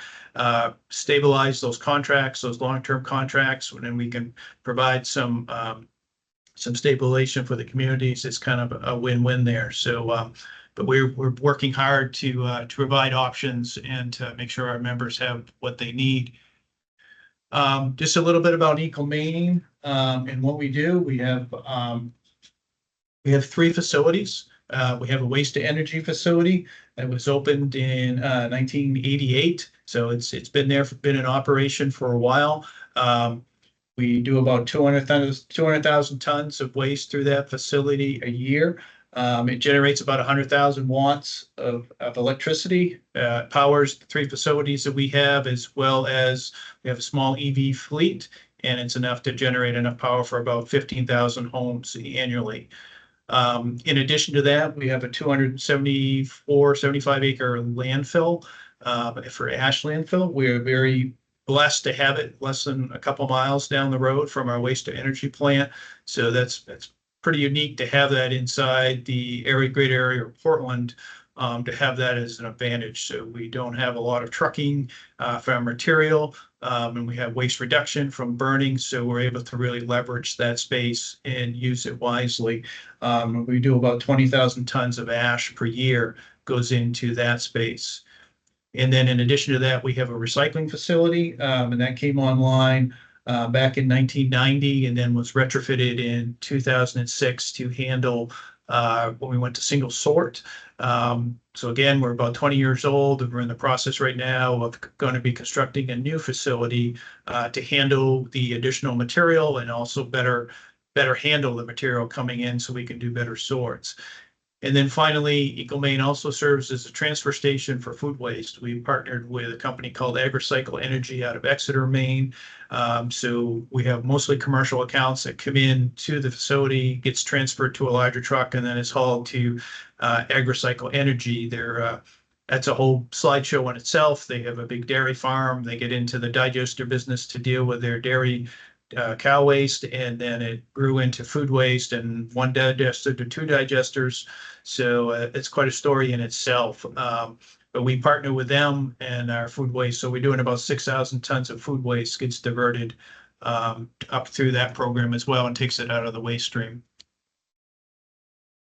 stabilize those contracts, those long-term contracts, and then we can provide some stabilization for the communities, it's kind of a win-win there. So, but we're working hard to provide options and to make sure our members have what they need. Just a little bit about EcoMaine and what we do. We have 3 facilities. We have a waste to energy facility that was opened in 1988. So it's been in operation for a while. We do about 200,000 tons of waste through that facility a year. It generates about 100,000 watts of electricity, powers the 3 facilities that we have, as well as we have a small EV fleet, and it's enough to generate enough power for about 15,000 homes annually. In addition to that, we have a 75 acre landfill for ash landfill. We're very blessed to have it less than a couple miles down the road from our waste to energy plant. So that's pretty unique to have that inside the great area of Portland, to have that as an advantage. So we don't have a lot of trucking for our material, and we have waste reduction from burning. So we're able to really leverage that space and use it wisely. We do about 20,000 tons of ash per year goes into that space. And then in addition to that, we have a recycling facility, and that came online back in 1990 and then was retrofitted in 2006 to handle when we went to single sort. So again, we're about 20 years old and we're in the process right now of going to be constructing a new facility to handle the additional material and also better handle the material coming in so we can do better sorts. And then finally, EcoMaine also serves as a transfer station for food waste. We partnered with a company called AgriCycle Energy out of Exeter, Maine. So we have mostly commercial accounts that come in to the facility, gets transferred to a larger truck, and then is hauled to AgriCycle Energy. That's a whole slideshow in itself. They have a big dairy farm. They get into the digester business to deal with their dairy cow waste, and then it grew into food waste and one digester to two digesters. So it's quite a story in itself. But we partner with them and our food waste. So we're doing about 6,000 tons of food waste gets diverted up through that program as well and takes it out of the waste stream.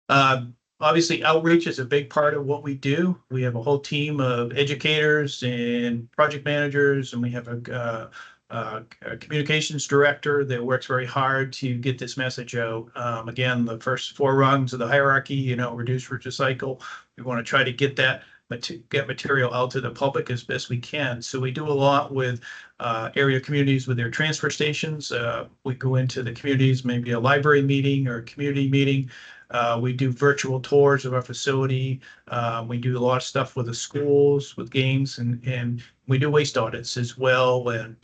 Obviously, outreach is a big part of what we do. We have a whole team of educators and project managers, and we have a communications director that works very hard to get this message out. Again, the first four rungs of the hierarchy, reduce, recycle. We want to try to get material out to the public as best we can. So we do a lot with area communities with their transfer stations. We go into the communities, maybe a library meeting or a community meeting. We do virtual tours of our facility. We do a lot of stuff with the schools, with games, and we do waste audits as well. And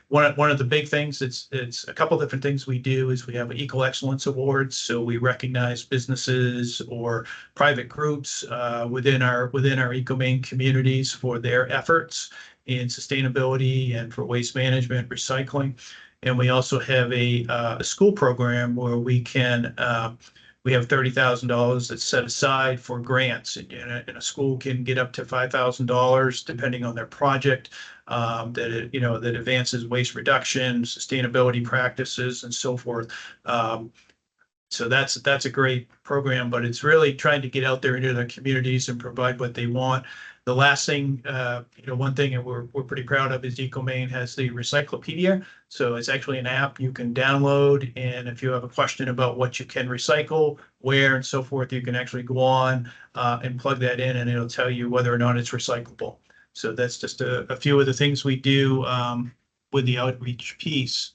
one of the big things, it's a couple different things we do is we have Eco Excellence Awards. So we recognize businesses or private groups within our EcoMaine communities for their efforts in sustainability and for waste management, recycling. And we also have a school program where we have $30,000 that's set aside for grants, and a school can get up to $5,000 depending on their project that advances waste reduction, sustainability practices, and so forth. So that's a great program, but it's really trying to get out there into the communities and provide what they want. The last thing, one thing that we're pretty proud of is EcoMaine has the Recyclopedia. So it's actually an app you can download. And if you have a question about what you can recycle, where and so forth, you can actually go on and plug that in and it'll tell you whether or not it's recyclable. So that's just a few of the things we do with the outreach piece.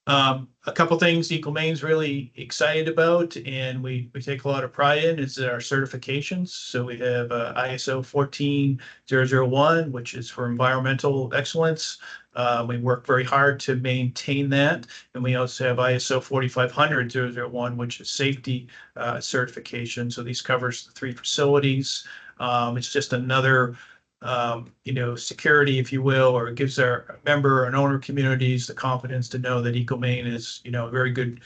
A couple things EcoMaine's really excited about and we take a lot of pride in is our certifications. So we have ISO 14001, which is for environmental excellence. We work very hard to maintain that. And we also have ISO 45000, which is safety certification. So these covers the 3 facilities. It's just another security, if you will, or it gives our member and owner communities the confidence to know that EcoMaine is, very good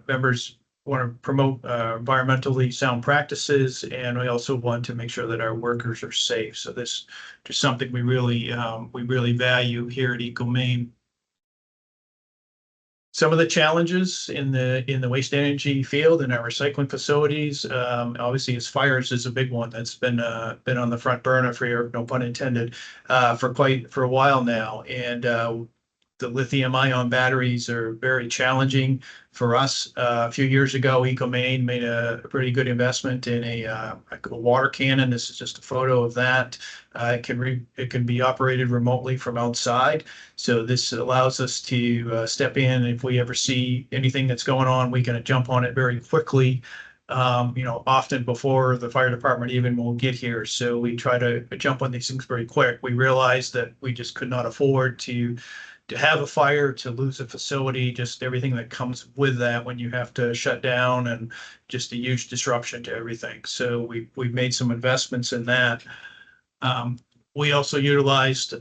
members want to promote environmentally sound practices, and we also want to make sure that our workers are safe. So this is something we really value here at EcoMaine. Some of the challenges in the waste energy field in our recycling facilities, obviously, fires is a big one that's been on the front burner for, no pun intended, for a while now. And the lithium-ion batteries are very challenging for us. A few years ago, EcoMaine made a pretty good investment in a water cannon. This is just a photo of that. It can be operated remotely from outside. So this allows us to step in. If we ever see anything that's going on, we can jump on it very quickly. Often before the fire department even will get here. So we try to jump on these things very quick. We realized that we just could not afford to have a fire, to lose a facility, just everything that comes with that when you have to shut down, and just a huge disruption to everything. So we've made some investments in that. We also utilized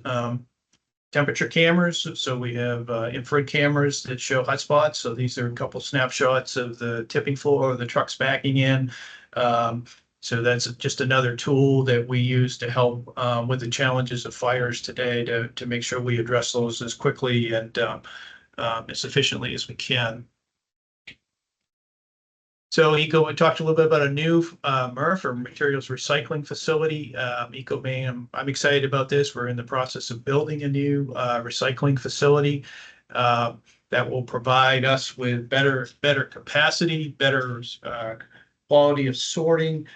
temperature cameras. So we have infrared cameras that show hotspots. So these are a couple snapshots of the tipping floor, the trucks backing in. So that's just another tool that we use to help with the challenges of fires today to make sure we address those as quickly and as efficiently as we can. So we talked a little bit about a new MRF, or materials recycling facility, EcoMaine. I'm excited about this. We're in the process of building a new recycling facility that will provide us with better capacity, better quality of sorting.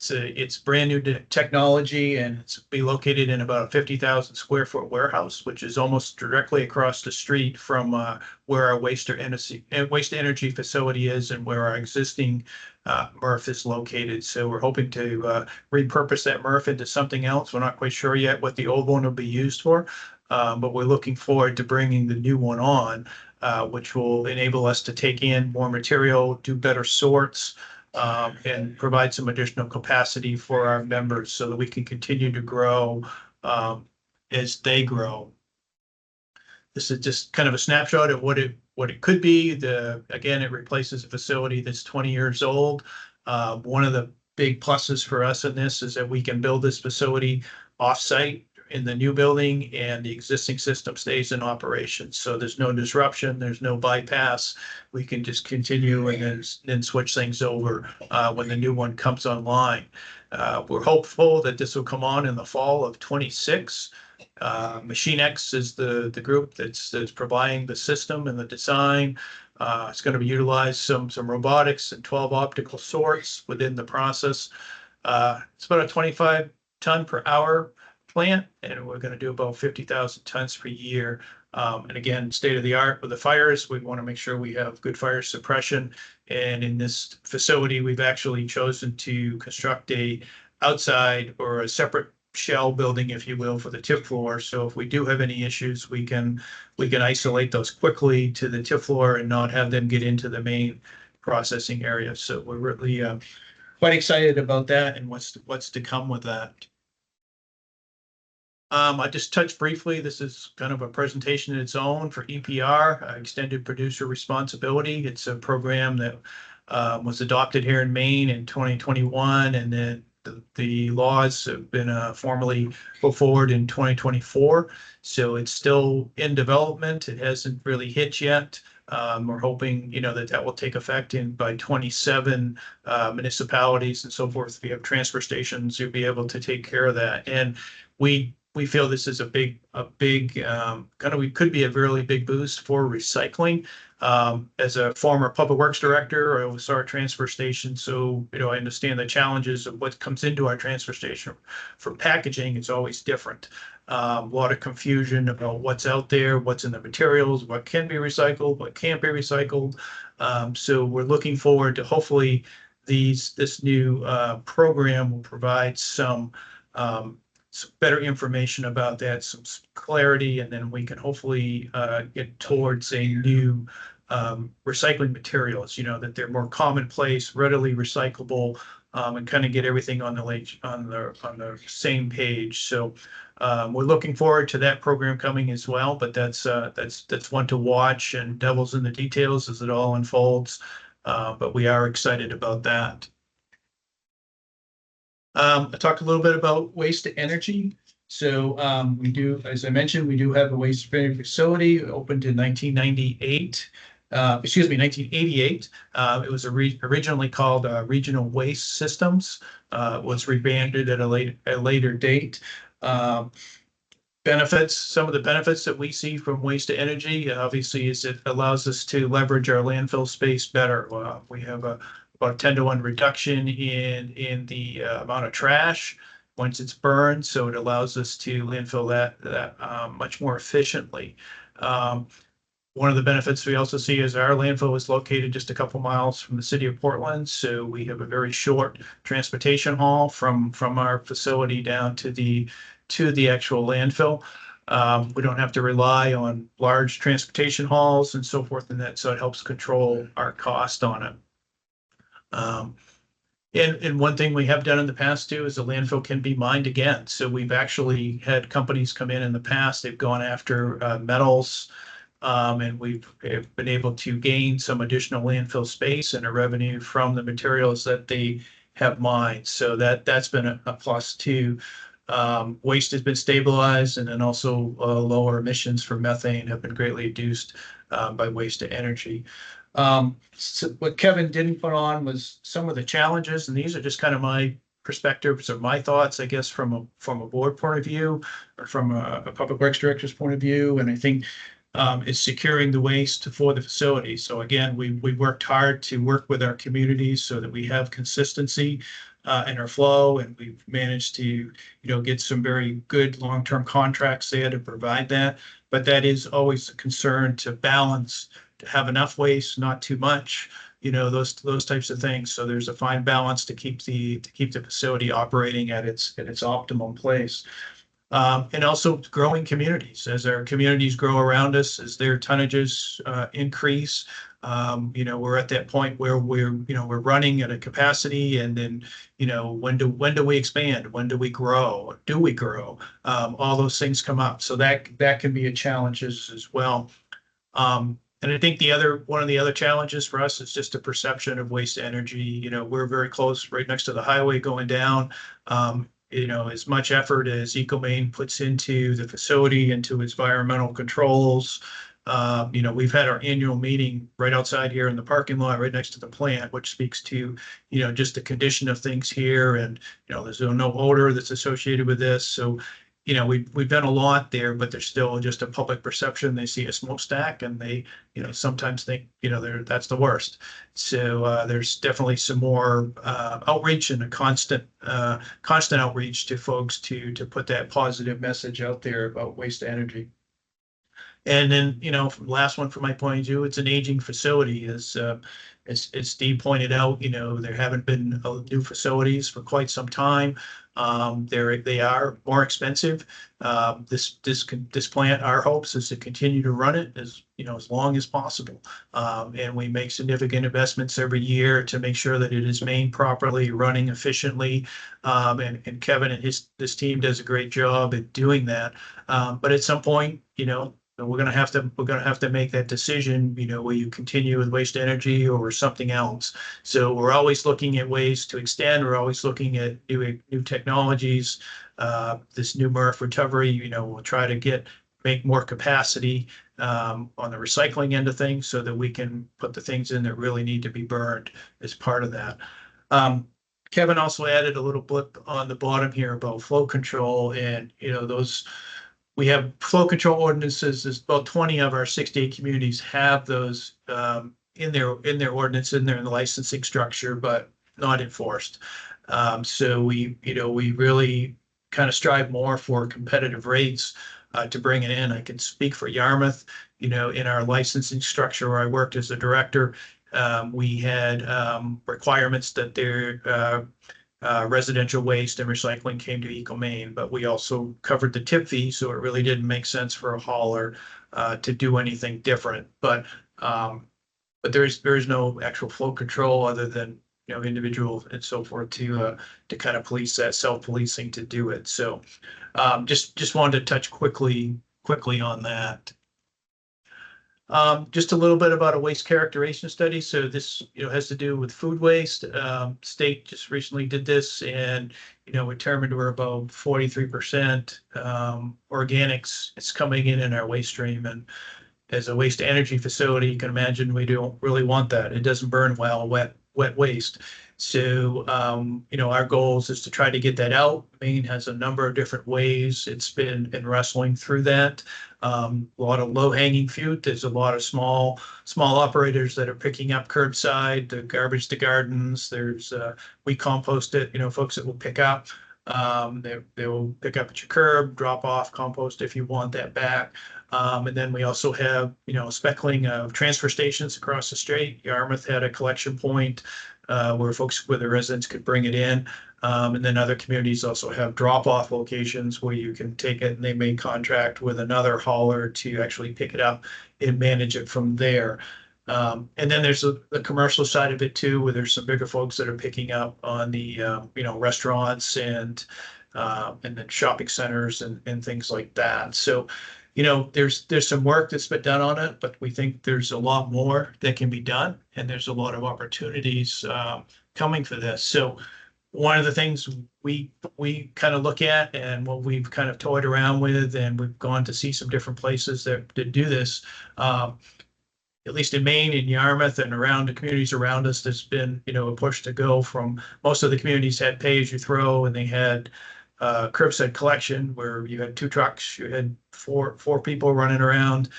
It's brand new technology, and it's be located in about a 50,000 square foot warehouse, which is almost directly across the street from where our waste energy facility is and where our existing MRF is located. So we're hoping to repurpose that MRF into something else. We're not quite sure yet what the old one will be used for, but we're looking forward to bringing the new one on, which will enable us to take in more material, do better sorts, and provide some additional capacity for our members so that we can continue to grow as they grow. This is just kind of a snapshot of what it could be. Again, it replaces a facility that's 20 years old. One of the big pluses for us in this is that we can build this facility offsite in the new building, and the existing system stays in operation. So there's no disruption, there's no bypass. We can just continue and then switch things over when the new one comes online. We're hopeful that this will come on in the fall of 26. Machine X is the group that's providing the system and the design. It's going to be utilized some robotics and 12 optical sorts within the process. It's about a 25 ton per hour plant, and we're going to do about 50,000 tons per year. And again, state of the art with the fires, we want to make sure we have good fire suppression. And in this facility, we've actually chosen to construct a outside or a separate shell building, if you will, for the tip floor. So if we do have any issues, we can isolate those quickly to the tip floor and not have them get into the main processing area. So we're really quite excited about that and what's to come with that. I just touched briefly. This is kind of a presentation in its own for EPR, Extended Producer Responsibility. It's a program that was adopted here in Maine in 2021, and then the laws have been formally put forward in 2024. So it's still in development. It hasn't really hit yet. We're hoping, that will take effect by 27 municipalities and so forth. If you have transfer stations, you'll be able to take care of that. And we feel this is a big we could be a really big boost for recycling. As a former public works director, I oversaw our transfer station, so I understand the challenges of what comes into our transfer station. For packaging, it's always different. A lot of confusion about what's out there, what's in the materials, what can be recycled, what can't be recycled. So we're looking forward to hopefully this new program will provide some better information about that, some clarity, and then we can hopefully get towards a new recycling materials, that they're more commonplace, readily recyclable, and kind of get everything on the same page. So we're looking forward to that program coming as well, but that's one to watch, and devil's in the details as it all unfolds. But we are excited about that. I talked a little bit about waste to energy. So we do, as I mentioned, we do have a waste to energy facility opened in 1988. 1988. It was originally called Regional Waste Systems. Was rebranded at a later date. Benefits, some of the benefits that we see from waste to energy, obviously, is it allows us to leverage our landfill space better. We have about a 10-to-1 reduction in the amount of trash once it's burned, so it allows us to landfill that much more efficiently. One of the benefits we also see is our landfill is located just a couple miles from the city of Portland, so we have a very short transportation haul from our facility down to the actual landfill. We don't have to rely on large transportation hauls and so forth, and that so it helps control our cost on it. And one thing we have done in the past too is the landfill can be mined again. So we've actually had companies come in the past. They've gone after metals, And we've been able to gain some additional landfill space and a revenue from the materials that they have mined. So that's been a plus too. Waste has been stabilized, and then also lower emissions for methane have been greatly reduced by waste to energy. So what Kevin didn't put on was some of the challenges, and these are just kind of my perspectives or my thoughts, I guess, from a board point of view or from a public works director's point of view. And I think is securing the waste for the facility. So again, we worked hard to work with our communities so that we have consistency in our flow, and we've managed to, get some very good long-term contracts there to provide that. But that is always a concern, to balance, to have enough waste, not too much, those types of things. So there's a fine balance to keep the facility operating at its optimum place. And also growing communities. As our communities grow around us, as their tonnages increase, we're at that point where we're running at a capacity, and then, when do we expand? When do we grow? Do we grow? All those things come up. So that can be a challenge as well. And I think one of the other challenges for us is just a perception of waste energy. We're very close, right next to the highway going down. As much effort as EcoMaine puts into the facility, into its environmental controls. We've had our annual meeting right outside here in the parking lot, right next to the plant, which speaks to, just the condition of things here. And, there's no odor that's associated with this. So, we've done a lot there, but there's still just a public perception. They see a smokestack and they, sometimes think, that's the worst. So there's definitely some more outreach and a constant outreach to folks to put that positive message out there about waste energy. And then, last one from my point of view, it's an aging facility. As Steve pointed out, there haven't been new facilities for quite some time. They are more expensive. This plant, our hopes is to continue to run it as long as possible. And we make significant investments every year to make sure that it is maintained properly, running efficiently. And Kevin and this team does a great job at doing that. But at some point, we're gonna have to make that decision, will you continue with waste energy or something else? So we're always looking at ways to extend. We're always looking at new technologies. This new MRF recovery, we'll try to make more capacity on the recycling end of things so that we can put the things in that really need to be burned as part of that. Kevin also added a little blip on the bottom here about flow control, and we have flow control ordinances. There's about 20 of our 68 communities have those in their ordinance, in the licensing structure, but not enforced. So we really kind of strive more for competitive rates to bring it in. I can speak for Yarmouth. In our licensing structure where I worked as a director, we had requirements that their residential waste and recycling came to EcoMaine, but we also covered the tip fee, so it really didn't make sense for a hauler to do anything different. But there is no actual flow control other than individual and so forth to kind of police that, self-policing to do it. So just wanted to touch quickly on that. Just a little bit about a waste characterization study. So this, has to do with food waste. State just recently did this, and determined we're about 43% organics. It's coming in our waste stream, and as a waste energy facility, you can imagine we don't really want that. It doesn't burn well, wet waste. So, our goals is to try to get that out. Maine has a number of different ways. It's been wrestling through that. A lot of low hanging fruit. There's a lot of small operators that are picking up curbside, the garbage to gardens. There's, we compost it, folks that will pick up. They will pick up at your curb, drop off, compost if you want that back. And then we also have, speckling of transfer stations across the state. Yarmouth had a collection point where the residents could bring it in. And then other communities also have drop-off locations where you can take it, and they may contract with another hauler to actually pick it up and manage it from there. And then there's the commercial side of it too, where there's some bigger folks that are picking up on the, restaurants and then shopping centers and things like that. So, you know, there's some work that's been done on it, but we think there's a lot more that can be done, and there's a lot of opportunities coming for this. So one of the things we kind of look at, and what we've kind of toyed around with, and we've gone to see some different places that do this. At least in Maine and Yarmouth and around the communities around us, there's been, you know, a push to go from, most of the communities had pay as you throw, and they had curbside collection where you had 2 trucks, you had four people running around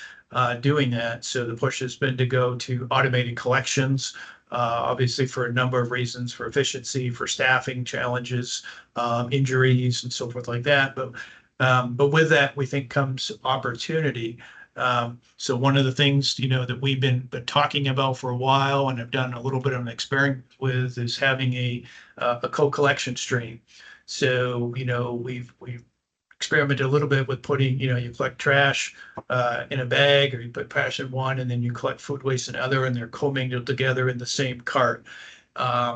doing that. So the push has been to go to automated collections, obviously for a number of reasons, for efficiency, for staffing challenges, injuries and so forth like that. But with that, we think comes opportunity. So one of the things, you know, that we've been talking about for a while and have done a little bit of an experiment with is having a co-collection stream. So, you know, we've experimented a little bit with putting, you know, you collect trash in a bag, or you put trash in one, and then you collect food waste in other, and they're commingled together in the same cart.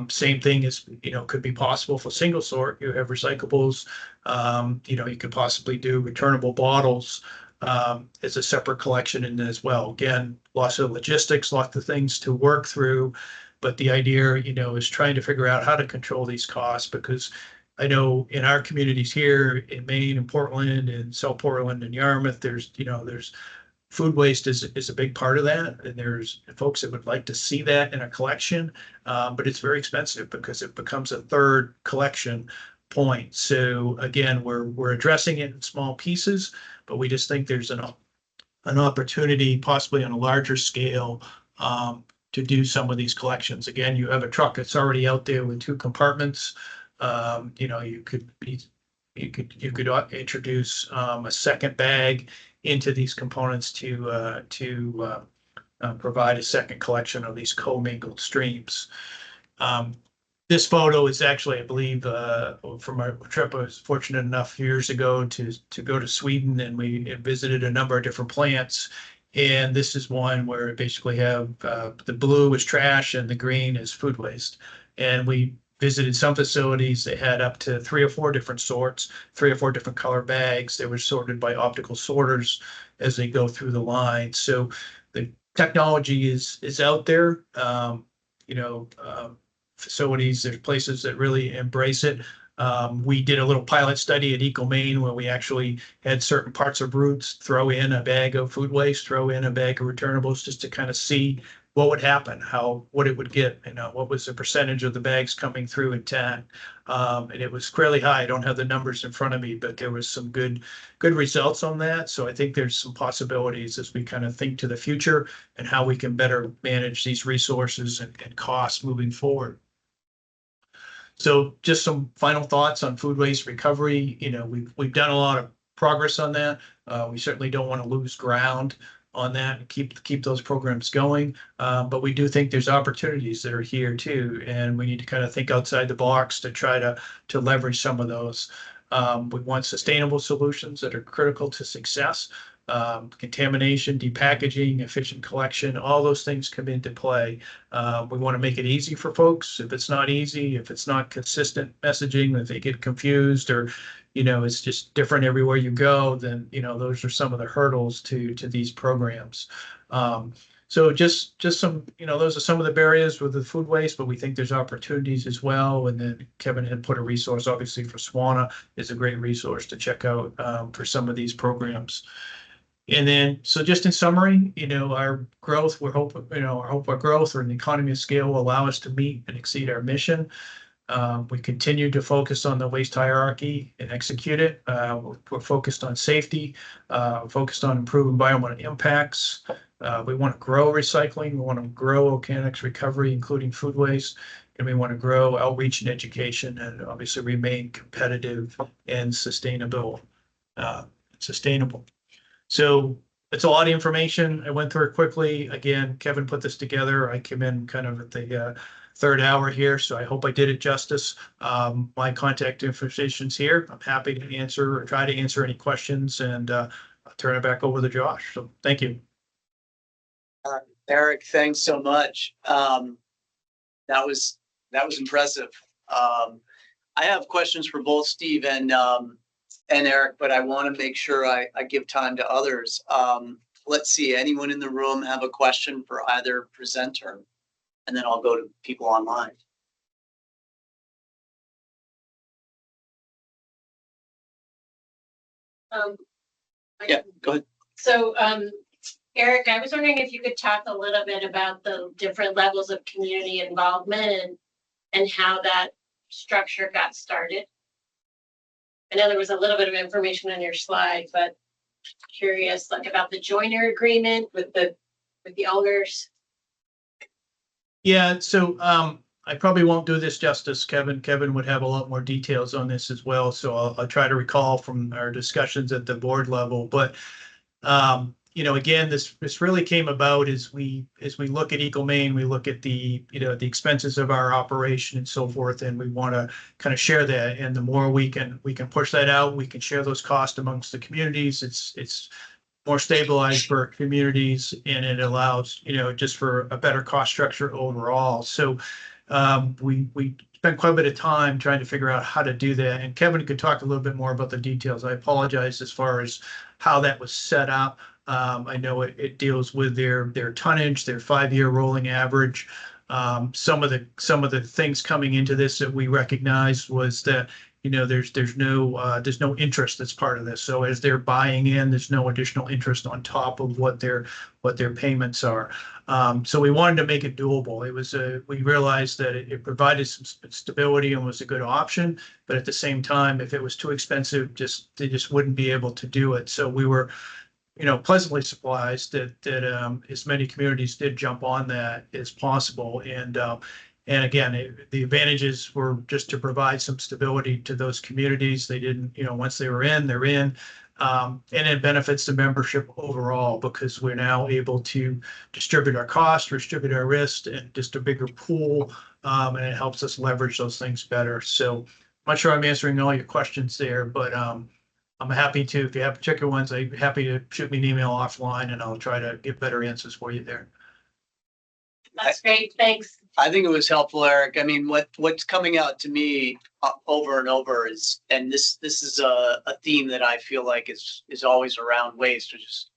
Same thing is, you know, could be possible for single sort. You have recyclables. You know, you could possibly do returnable bottles as a separate collection in as well. Again, lots of logistics, lots of things to work through, but the idea, you know, is trying to figure out how to control these costs, because I know in our communities here in Maine and Portland and South Portland and Yarmouth, there's, you know, there's food waste is a big part of that. And there's folks that would like to see that in a collection, but it's very expensive because it becomes a third collection point. So again, we're addressing it in small pieces, but we just think there's an opportunity possibly on a larger scale to do some of these collections. Again, you have a truck that's already out there with 2 compartments. You know, you could introduce a second bag into these components to provide a second collection of these commingled streams. This photo is actually, I believe, from our trip. I was fortunate enough years ago to go to Sweden, and we visited a number of different plants. And this is one where we basically have the blue is trash and the green is food waste. And we visited some facilities that had up to 3 or 4 different sorts, 3 or 4 different color bags. They were sorted by optical sorters as they go through the line. So the technology is out there. You know, facilities, there's places that really embrace it. We did a little pilot study at EcoMaine where we actually had certain parts of routes throw in a bag of food waste, throw in a bag of returnables, just to kind of see what would happen, what it would get, you know, what was the percentage of the bags coming through intact. And it was fairly high. I don't have the numbers in front of me, but there was some good results on that. So I think there's some possibilities as we kind of think to the future and how we can better manage these resources and costs moving forward. So just some final thoughts on food waste recovery. You know, we've done a lot of progress on that. We certainly don't want to lose ground on that and keep those programs going. But we do think there's opportunities that are here too, and we need to kind of think outside the box to try to leverage some of those. We want sustainable solutions that are critical to success. Contamination, depackaging, efficient collection, all those things come into play. We want to make it easy for folks. If it's not easy, if it's not consistent messaging, if they get confused, or, you know, it's just different everywhere you go, then, you know, those are some of the hurdles to these programs. So just some, you know, those are some of the barriers with the food waste, but we think there's opportunities as well. And then Kevin had put a resource, obviously, for SWANA is a great resource to check out for some of these programs. And then, so just in summary, you know, our growth, our growth or an economy of scale will allow us to meet and exceed our mission. We continue to focus on the waste hierarchy and execute it. We're focused on safety, focused on improving environmental impacts. We want to grow recycling. We want to grow organics recovery, including food waste. And we want to grow outreach and education, and obviously remain competitive and sustainable. So it's a lot of information. I went through it quickly. Again, Kevin put this together. I came in kind of at the 3rd hour here, so I hope I did it justice. My contact information's here. I'm happy to answer or try to answer any questions, and I'll turn it back over to Josh. So thank you. Erik, thanks so much. That was impressive. I have questions for both Steve and And Eric, but I want to make sure I give time to others. Let's see, anyone in the room have a question for either presenter? And then I'll go to people online. Yeah, go ahead. So, Eric, I was wondering if you could talk a little bit about the different levels of community involvement and how that structure got started. I know there was a little bit of information on your slide, but curious like about the joiner agreement with the owners. Yeah, so I probably won't do this justice. Kevin would have a lot more details on this as well. So I'll try to recall from our discussions at the board level. But you know, again, this really came about as we look at EcoMaine, we look at the the expenses of our operation and so forth, and we want to kind of share that. And the more we can push that out, we can share those costs amongst the communities. It's more stabilized for communities, and it allows just for a better cost structure overall. So we spent quite a bit of time trying to figure out how to do that. And Kevin could talk a little bit more about the details. I apologize as far as how that was set up. I know it deals with their tonnage, their 5-year rolling average. Some of the things coming into this that we recognized was that there's no interest that's part of this. So as they're buying in, there's no additional interest on top of what their payments are. So we wanted to make it doable. It was we realized that it provided some stability and was a good option, but at the same time, if it was too expensive, they just wouldn't be able to do it. So we were pleasantly surprised that as many communities did jump on that as possible. And again, the advantages were just to provide some stability to those communities. They didn't, once they were in, they're in. And it benefits the membership overall because we're now able to distribute our costs, distribute our risk, and just a bigger pool. And it helps us leverage those things better. So I'm not sure I'm answering all your questions there, but I'm happy to, if you have particular ones, I'm happy to shoot me an email offline and I'll try to get better answers for you there. That's great. Thanks. I think it was helpful, Eric. I mean, what's coming out to me over and over is, and this is a theme that I feel like is always around waste, which is,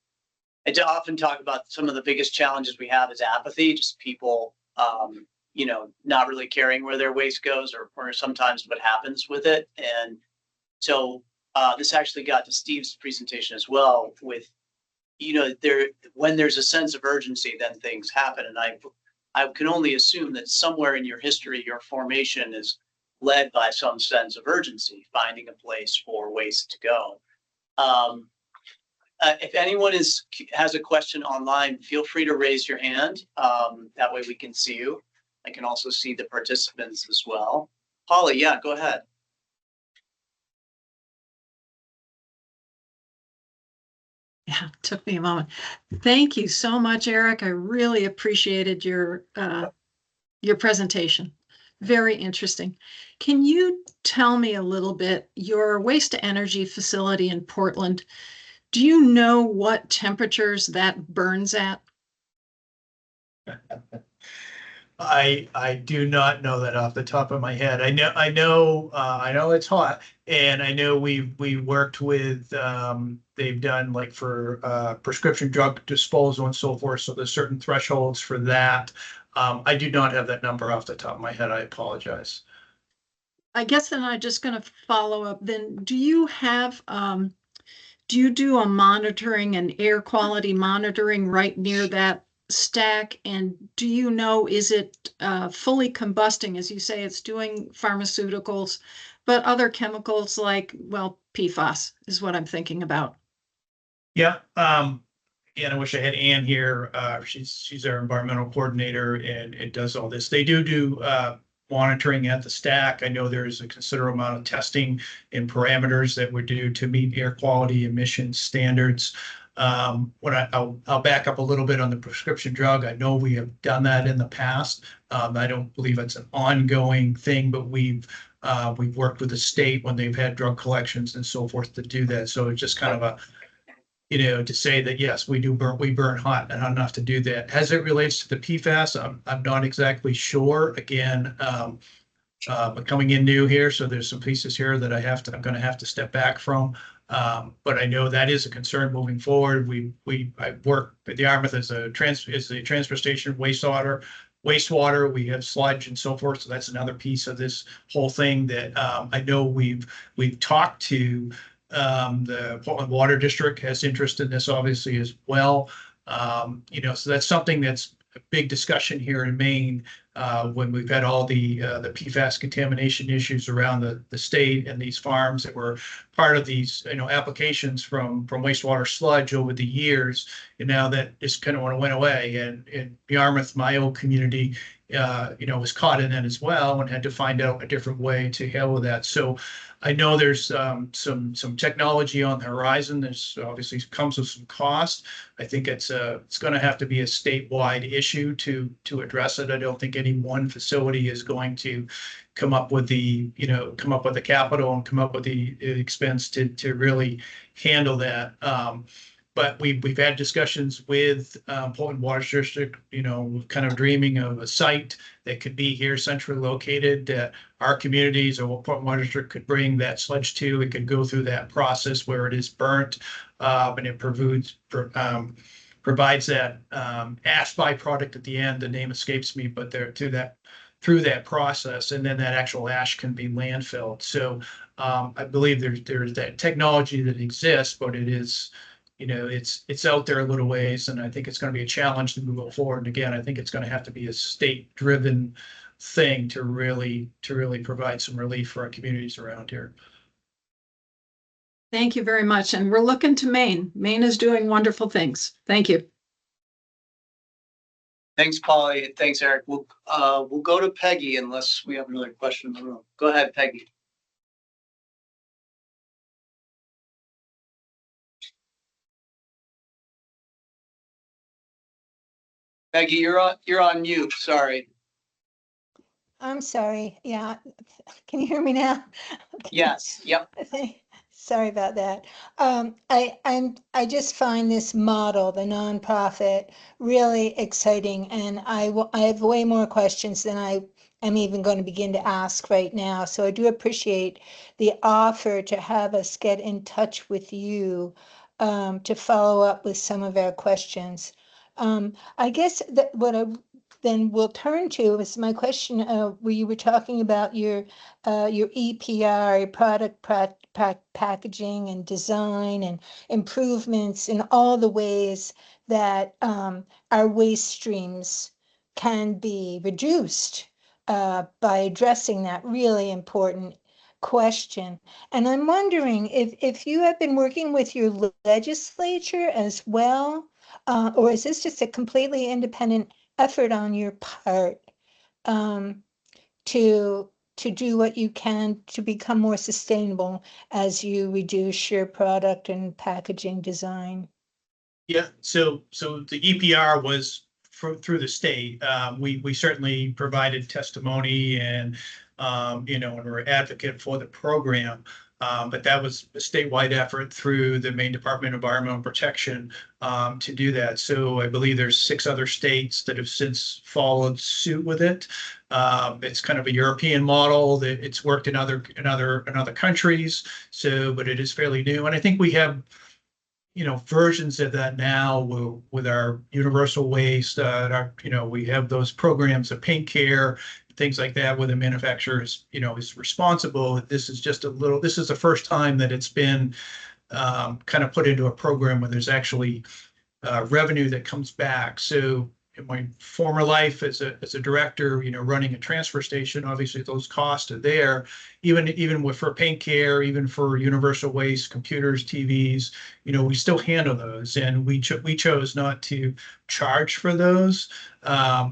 I often talk about some of the biggest challenges we have is apathy, just people, not really caring where their waste goes or sometimes what happens with it. And so this actually got to Steve's presentation as well with, when there's a sense of urgency, then things happen. And I can only assume that somewhere in your history, your formation is led by some sense of urgency, finding a place for waste to go. If anyone has a question online, feel free to raise your hand. That way we can see you. I can also see the participants as well. Holly, yeah, go ahead. Yeah, it took me a moment. Thank you so much, Eric. I really appreciated your presentation. Very interesting. Can you tell me a little bit, your waste to energy facility in Portland, do you know what temperatures that burns at? I do not know that off the top of my head. I know it's hot, and I know we worked with they've done like for prescription drug disposal and so forth. So there's certain thresholds for that. I do not have that number off the top of my head. I apologize. I guess then I'm just going to follow up. Then do you have do you do a monitoring and air quality monitoring right near that stack? And do you know, is it fully combusting? As you say, it's doing pharmaceuticals, but other chemicals like, well, PFAS is what I'm thinking about. Yeah. And I wish I had Ann here. She's our environmental coordinator and it does all this. They do monitoring at the stack. I know there's a considerable amount of testing and parameters that we do to meet air quality emission standards. I'll back up a little bit on the prescription drug. I know we have done that in the past. I don't believe it's an ongoing thing, but we've worked with the state when they've had drug collections and so forth to do that. So it's just kind of a, to say that, yes, we burn hot and enough to do that. As it relates to the PFAS, I'm not exactly sure. Again, but coming in new here, so there's some pieces here that I'm gonna have to step back from. But I know that is a concern moving forward. I work at the Yarmouth as a transfer station, wastewater, we have sludge and so forth. So that's another piece of this whole thing that, I know we've talked to, the Portland Water District has interest in this obviously as well. So that's something that's a big discussion here in Maine, when we've had all the PFAS contamination issues around the state and these farms that were part of these, applications from wastewater sludge over the years. And now that just kind of went away. And in Yarmouth, my old community, was caught in that as well and had to find out a different way to handle that. So I know there's some technology on the horizon. There's obviously comes with some cost. I think it's going to have to be a statewide issue to address it. I don't think any one facility is going to come up with the capital and come up with the expense to really handle that. But we've had discussions with Portland Water District, kind of dreaming of a site that could be here centrally located, that our communities or Portland Water District could bring that sludge to. It could go through that process where it is burnt, and it provides that ash byproduct at the end. The name escapes me, but through that process, and then that actual ash can be landfilled. So I believe there's that technology that exists, but it is, it's out there a little ways, and I think it's going to be a challenge to move forward. And again, I think it's going to have to be a state-driven thing to really provide some relief for our communities around here. Thank you very much. And we're looking to Maine. Maine is doing wonderful things. Thank you. Thanks, Polly. Thanks, Eric. We'll go to Peggy unless we have another question in the room. Go ahead, Peggy. Peggy, you're on mute. Sorry. I'm sorry. Yeah. Can you hear me now? Yes. Yep. Sorry about that. I just find this model, the nonprofit, really exciting, and I have way more questions than I am even going to begin to ask right now. So I do appreciate the offer to have us get in touch with you, to follow up with some of our questions. I guess that what I then we'll turn to is my question, where you were talking about your EPR, product packaging and design and improvements in all the ways that our waste streams can be reduced by addressing that really important question. And I'm wondering if you have been working with your legislature as well, or is this just a completely independent effort on your part, to do what you can to become more sustainable as you reduce your product and packaging design? Yeah, so the EPR was through the state. We certainly provided testimony and and we're advocate for the program. But that was a statewide effort through the Maine Department of Environmental Protection, to do that. So I believe there's 6 other states that have since followed suit with it. It's kind of a European model that it's worked in other countries. So, but it is fairly new, and I think we have versions of that now with our universal waste. We have those programs of paint care, things like that, where the manufacturer is responsible. This is the first time that it's been kind of put into a program where there's actually revenue that comes back. So in my former life as a director, running a transfer station, obviously those costs are there. Even for paint care, even for universal waste, computers, TVs, we still handle those, and we chose not to charge for those.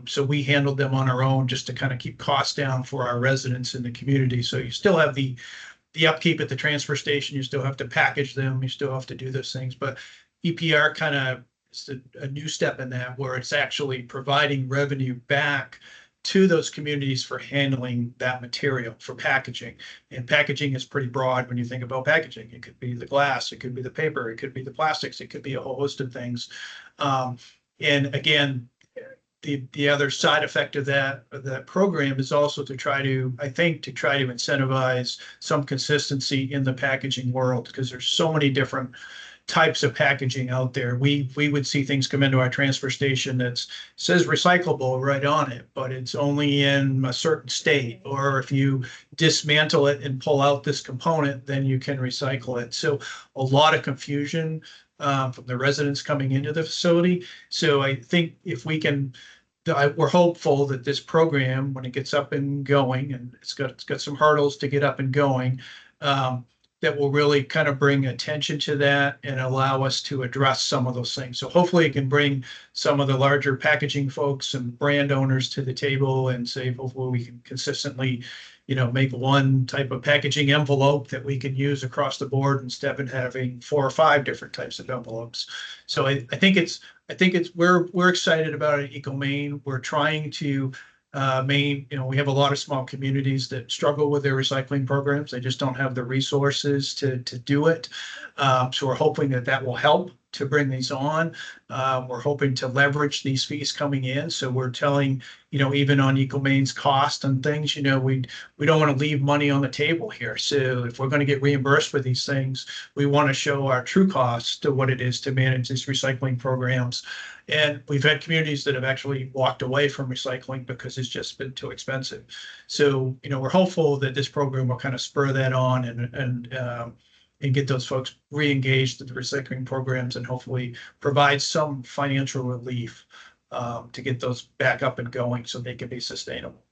So we handled them on our own just to kind of keep costs down for our residents in the community. So you still have the upkeep at the transfer station, you still have to package them, you still have to do those things, but EPR kind of is a new step in that, where it's actually providing revenue back to those communities for handling that material, for packaging. And packaging is pretty broad when you think about packaging. It could be the glass, it could be the paper, it could be the plastics, it could be a whole host of things. And again, the other side effect of that program is also to try to, I think, to try to incentivize some consistency in the packaging world, because there's so many different types of packaging out there. We would see things come into our transfer station that says recyclable right on it, but it's only in a certain state. Or if you dismantle it and pull out this component, then you can recycle it. So a lot of confusion from the residents coming into the facility. So I think if we can, we're hopeful that this program, when it gets up and going, and it's got some hurdles to get up and going, that will really kind of bring attention to that and allow us to address some of those things. So hopefully it can bring some of the larger packaging folks and brand owners to the table and say, hopefully we can consistently, make one type of packaging envelope that we can use across the board instead of having 4 or 5 different types of envelopes. So I think we're excited about it at EcoMaine. We're trying to Maine, we have a lot of small communities that struggle with their recycling programs. They just don't have the resources to do it. So we're hoping that will help to bring these on. We're hoping to leverage these fees coming in. So we're telling, even on EcoMaine's cost and things, we don't want to leave money on the table here. So if we're going to get reimbursed for these things, we want to show our true costs to what it is to manage these recycling programs. And we've had communities that have actually walked away from recycling because it's just been too expensive. So, we're hopeful that this program will kind of spur that on and get those folks re-engaged in the recycling programs and hopefully provide some financial relief to get those back up and going so they can be sustainable.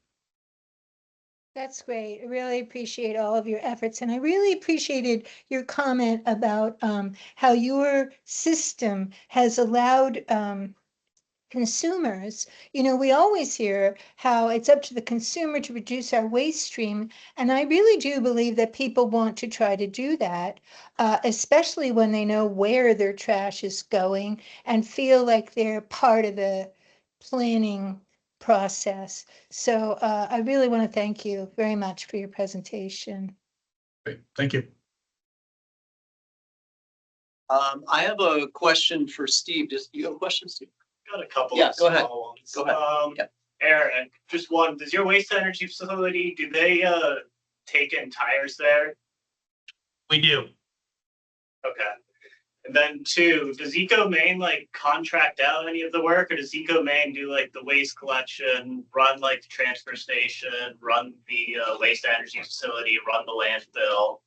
That's great. I really appreciate all of your efforts. And I really appreciated your comment about how your system has allowed consumers, we always hear how it's up to the consumer to reduce our waste stream. And I really do believe that people want to try to do that, especially when they know where their trash is going and feel like they're part of the planning process. So I really want to thank you very much for your presentation. Great. Thank you. I have a question for Steve. You have a question, Steve? Got a couple Yeah, of go ahead. small ones. Go ahead. Yep. Eric, just one, does your waste energy facility, do they take in tires there? We do. Okay. And then 2, does EcoMaine contract out any of the work, or does EcoMaine do the waste collection, run the transfer station, run the waste energy facility, run the landfill?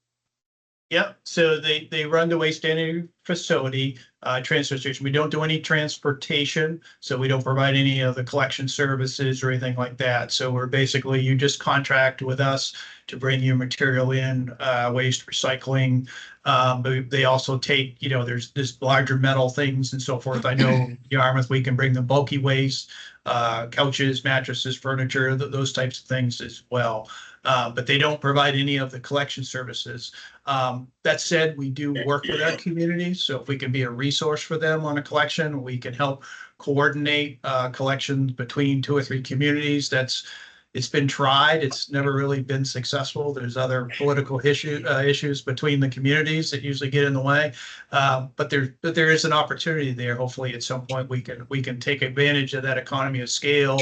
Yep. So they run the waste energy facility, transfer station. We don't do any transportation, so we don't provide any of the collection services or anything like that. So we're basically, you just contract with us to bring your material in, waste recycling. But they also take, there's this larger metal things and so forth. I know Yarmouth, we can bring them bulky waste, couches, mattresses, furniture, those types of things as well. But they don't provide any of the collection services. That said, we do work with our communities. So if we can be a resource for them on a collection, we can help coordinate collections between 2 or 3 communities. It's been tried. It's never really been successful. There's other political issues between the communities that usually get in the way. But there is an opportunity there. Hopefully, at some point we can take advantage of that economy of scale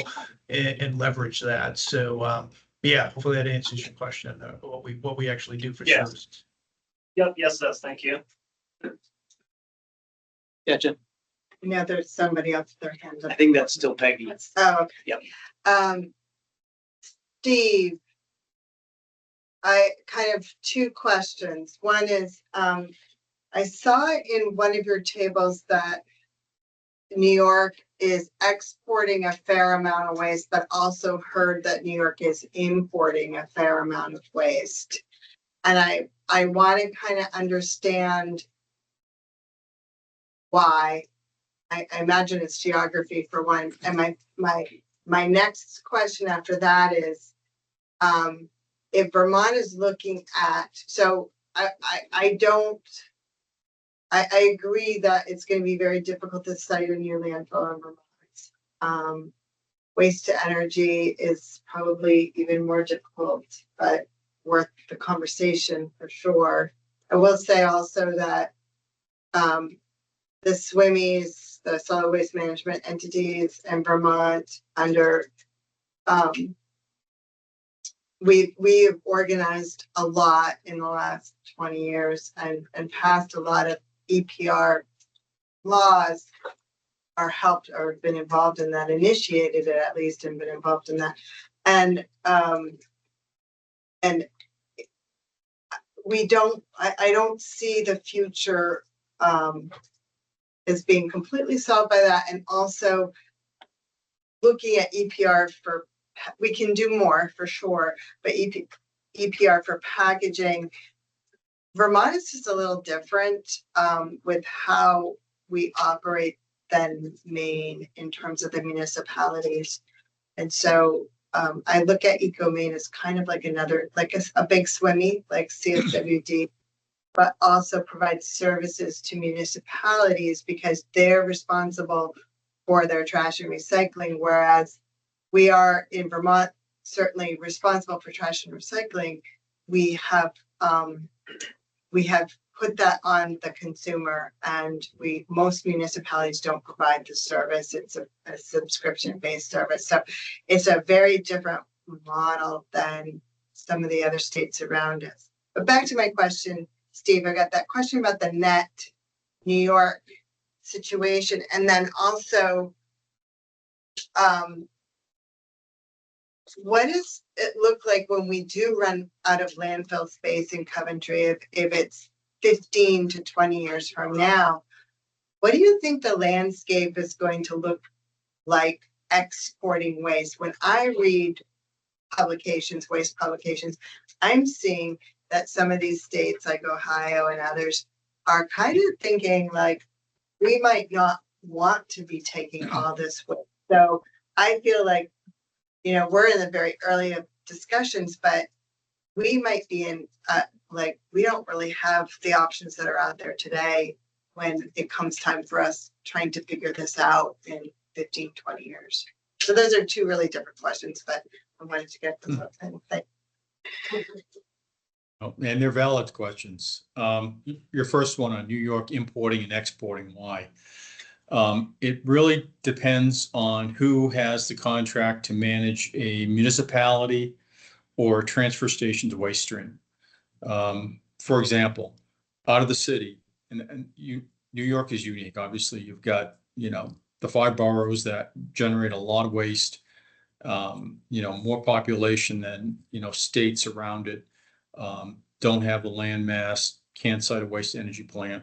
and leverage that. So yeah, hopefully that answers your question. What we actually do for services. Yep. Yes, thank you. Yeah, Jim. There's somebody else with their hand up. I think that's still Peggy. Oh, okay. Yep. Steve, I kind of 2 questions. One is, I saw in one of your tables that New York is exporting a fair amount of waste, but also heard that New York is importing a fair amount of waste. And I want to kind of understand why. I imagine it's geography for one. And my next question after that is, if Vermont is looking at, so I agree that it's going to be very difficult to site a new landfill in Vermont. Waste to energy is probably even more difficult, but worth the conversation for sure. I will say also that the Swimmies the solid waste management entities in Vermont under, we have organized a lot in the last 20 years and passed a lot of EPR laws, are helped or been involved in that, initiated it at least, and been involved in that. And we don't, I don't see the future as being completely solved by that. And also looking at EPR for, we can do more for sure, but EPR for packaging, Vermont is just a little different with how we operate than Maine in terms of the municipalities. And so I look at EcoMaine as kind of like another, like a big swimmy, like CSWD, but also provides services to municipalities because they're responsible for their trash and recycling, whereas we are in Vermont certainly responsible for trash and recycling. We have put that on the consumer, and most municipalities don't provide the service. It's a subscription-based service. So it's a very different model than some of the other states around us. But back to my question, Steve, I got that question about the net New York situation. And then also, what does it look like when we do run out of landfill space in Coventry, if it's 15 to 20 years from now? What do you think the landscape is going to look like exporting waste? When I read publications, waste publications, I'm seeing that some of these states like Ohio and others are kind of thinking like, we might not want to be taking all this waste. So I feel like, we're in the very early discussions, but we might be in like, we don't really have the options that are out there today when it comes time for us trying to figure this out in 15, 20 years. So those are two really different questions, but I wanted to get them up and think. Oh, and they're valid questions. Your first one on New York importing and exporting, why? It really depends on who has the contract to manage a municipality or a transfer station's waste stream. For example, out of the city, and New York is unique. Obviously, you've got, the 5 boroughs that generate a lot of waste, more population than, states around it, don't have the land mass, can't site a waste energy plant,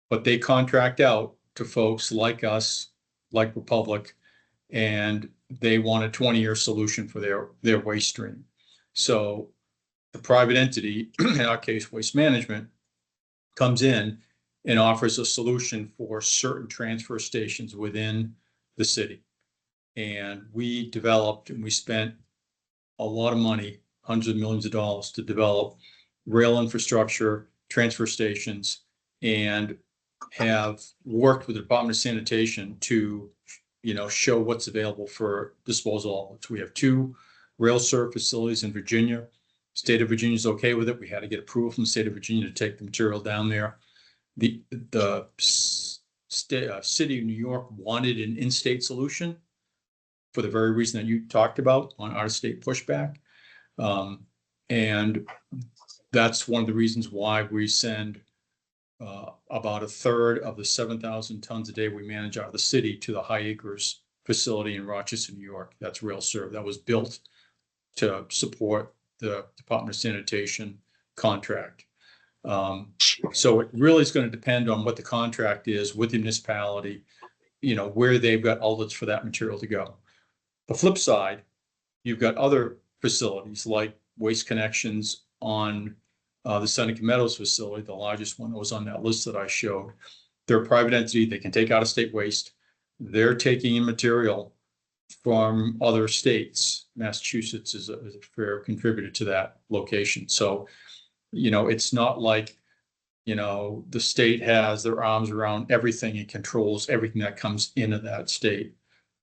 but they contract out to folks like us, like Republic, and they want a 20-year solution for their waste stream. So the private entity, in our case, Waste Management, comes in and offers a solution for certain transfer stations within the city. And we developed and we spent a lot of money, hundreds of millions of dollars, to develop rail infrastructure, transfer stations, and have worked with the Department of Sanitation to, show what's available for disposal outlets. We have 2 rail serve facilities in Virginia. State of Virginia is okay with it. We had to get approval from the state of Virginia to take the material down there. The city of New York wanted an in-state solution for the very reason that you talked about on out-of-state pushback. And that's one of the reasons why we send about a third of the 7,000 tons a day we manage out of the city to the High Acres facility in Rochester, New York. That's rail serve. That was built to support the Department of Sanitation contract. So it really is going to depend on what the contract is with the municipality, where they've got outlets for that material to go. The flip side, you've got other facilities like Waste Connections on the Seneca Meadows facility, the largest one that was on that list that I showed. They're a private entity. They can take out of state waste. They're taking in material from other states. Massachusetts is a fair contributor to that location. So, it's not like, the state has their arms around everything and controls everything that comes into that state.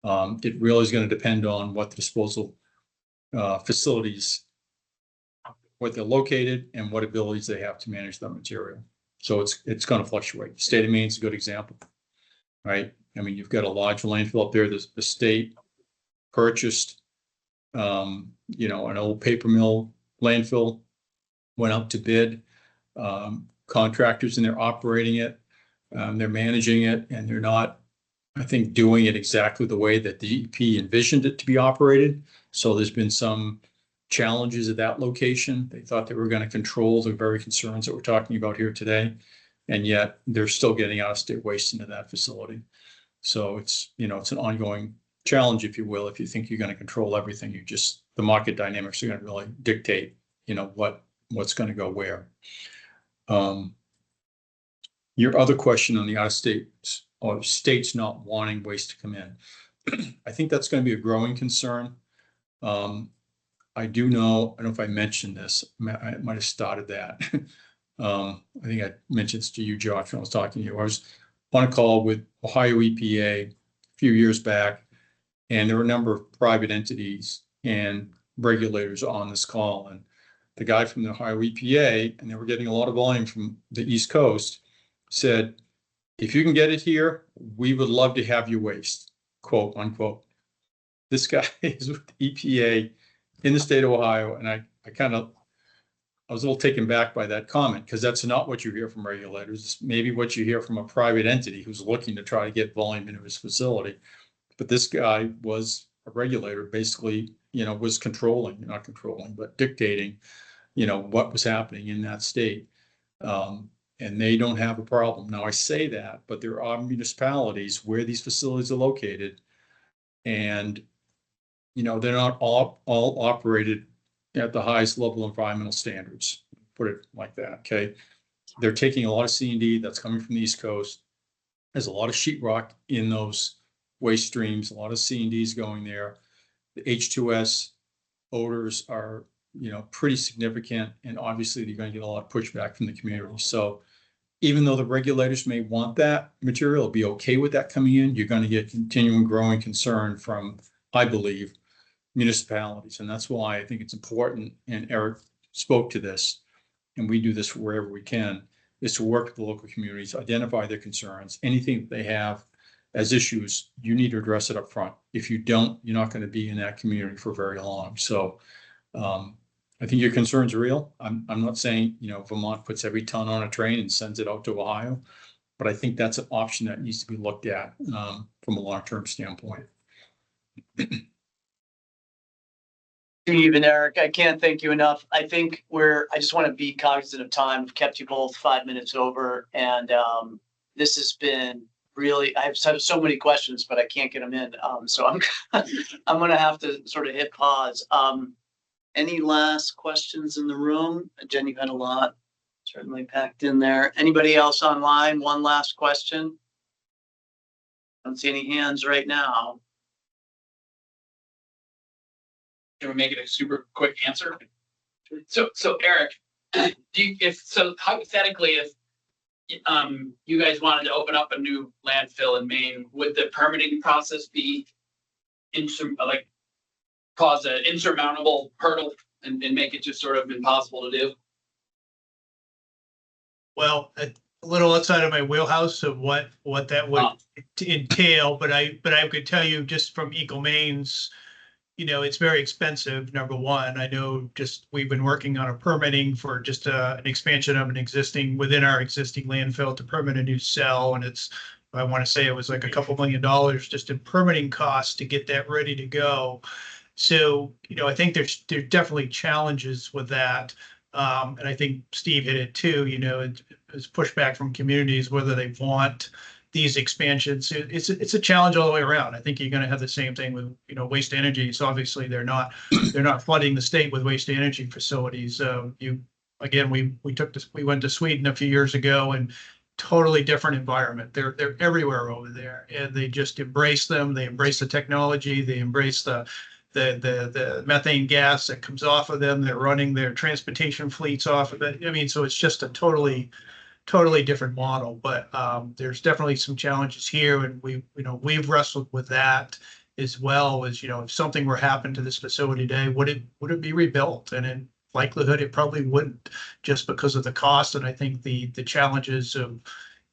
It really is going to depend on what the disposal facilities, what they're located and what abilities they have to manage that material. So it's going to fluctuate. The state of Maine is a good example. right? I mean, you've got a large landfill up there. The state purchased, you know, an old paper mill landfill, went up to bid. Contractors and they're operating it. They're managing it, and they're not, I think, doing it exactly the way that the EP envisioned it to be operated. So there's been some challenges at that location. They thought they were going to control the very concerns that we're talking about here today. And yet they're still getting out of state waste into that facility. So it's, you know, it's an ongoing challenge, if you will. If you think you're going to control everything, the market dynamics are going to really dictate, you know, what's going to go where. Your other question on the out of states or states not wanting waste to come in. I think that's going to be a growing concern. I do know, I don't know if I mentioned this, I might have started that. I think I mentioned this to you, Josh, when I was talking to you. I was on a call with Ohio EPA a few years back, and there were a number of private entities and regulators on this call. And the guy from the Ohio EPA, and they were getting a lot of volume from the East Coast, said, if you can get it here, we would love to have your waste, quote unquote. This guy is with the EPA in the state of Ohio, and I was a little taken back by that comment, because that's not what you hear from regulators. It's maybe what you hear from a private entity who's looking to try to get volume into his facility. But this guy was a regulator, basically, you know, was not controlling, but dictating, you know, what was happening in that state. And they don't have a problem. Now, I say that, but there are municipalities where these facilities are located, and, you know, they're not all operated at the highest level of environmental standards, put it like that, okay? They're taking a lot of C&D that's coming from the East Coast. There's a lot of sheetrock in those waste streams, a lot of C&Ds going there. The H2S odors are, you know, pretty significant, and obviously they're going to get a lot of pushback from the community. So even though the regulators may want that material, be okay with that coming in, you're going to get continuing growing concern from, I believe, municipalities. And that's why I think it's important, and Eric spoke to this, and we do this wherever we can, is to work with the local communities, identify their concerns, anything that they have as issues, you need to address it up front. If you don't, you're not going to be in that community for very long. So I think your concern's real. I'm not saying, you know, Vermont puts every ton on a train and sends it out to Ohio, but I think that's an option that needs to be looked at from a long-term standpoint. Steve and Eric, I can't thank you enough. I think I just want to be cognizant of time. I've kept you both 5 minutes over, and this has been really, I have so many questions, but I can't get them in. So I'm going to have to sort of hit pause. Any last questions in the room? Jen, you've had a lot certainly packed in there. Anybody else online? One last question. Don't see any hands right now. Can we make it a super quick answer? So Eric, hypothetically, if you guys wanted to open up a new landfill in Maine, would the permitting process be cause an insurmountable hurdle and make it just sort of impossible to do? Well, a little outside of my wheelhouse of what that would entail, but I could tell you just from EcoMaine's, you know, it's very expensive, number one. I know we've been working on a permitting for just an expansion of within our existing landfill to permit a new cell. And I want to say it was like a couple $1 million just in permitting costs to get that ready to go. So, you know, I think there's definitely challenges with that. And I think Steve hit it too, you know, it's pushback from communities, whether they want these expansions. It's a challenge all the way around. I think you're going to have the same thing with, you know, waste energy. So obviously they're not flooding the state with waste energy facilities. We went to Sweden a few years ago, and totally different environment. They're everywhere over there, and they just embrace them. They embrace the technology. They embrace the methane gas that comes off of them. They're running their transportation fleets off of it. I mean, so it's just a totally different model, but there's definitely some challenges here, and we've wrestled with that as well. As, you know, if something were to happen to this facility today, would it be rebuilt? And in likelihood, it probably wouldn't, just because of the cost. And I think the challenges of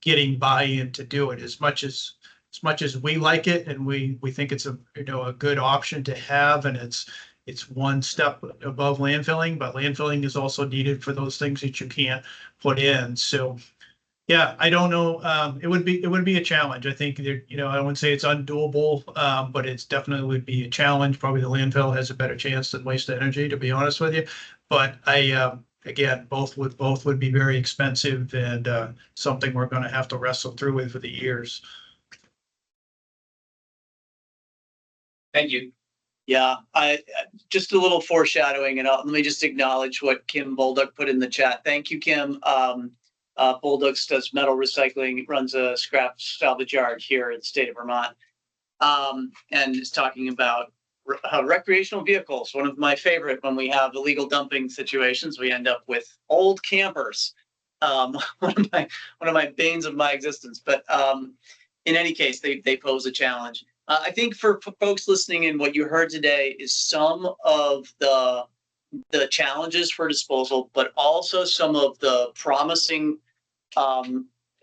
getting buy-in to do it, as much as as much as we like it and we think it's a, a good option to have, and it's one step above landfilling, but landfilling is also needed for those things that you can't put in. So yeah, I don't know. It would be a challenge. I think there, I wouldn't say it's undoable, but it's definitely would be a challenge. Probably the landfill has a better chance than waste energy, to be honest with you. But again, both would be very expensive and something we're going to have to wrestle through with for the years. Thank you. Yeah, I just a little foreshadowing, and let me just acknowledge what Kim Bolduc put in the chat. Thank you, Kim. Bolduc does metal recycling, runs a scrap salvage yard here in the state of Vermont, and is talking about recreational vehicles. One of my favorite when we have illegal dumping situations, we end up with old campers. One of my banes of my existence. But in any case, they pose a challenge. I think for folks listening in, what you heard today is some of the challenges for disposal, but also some of the promising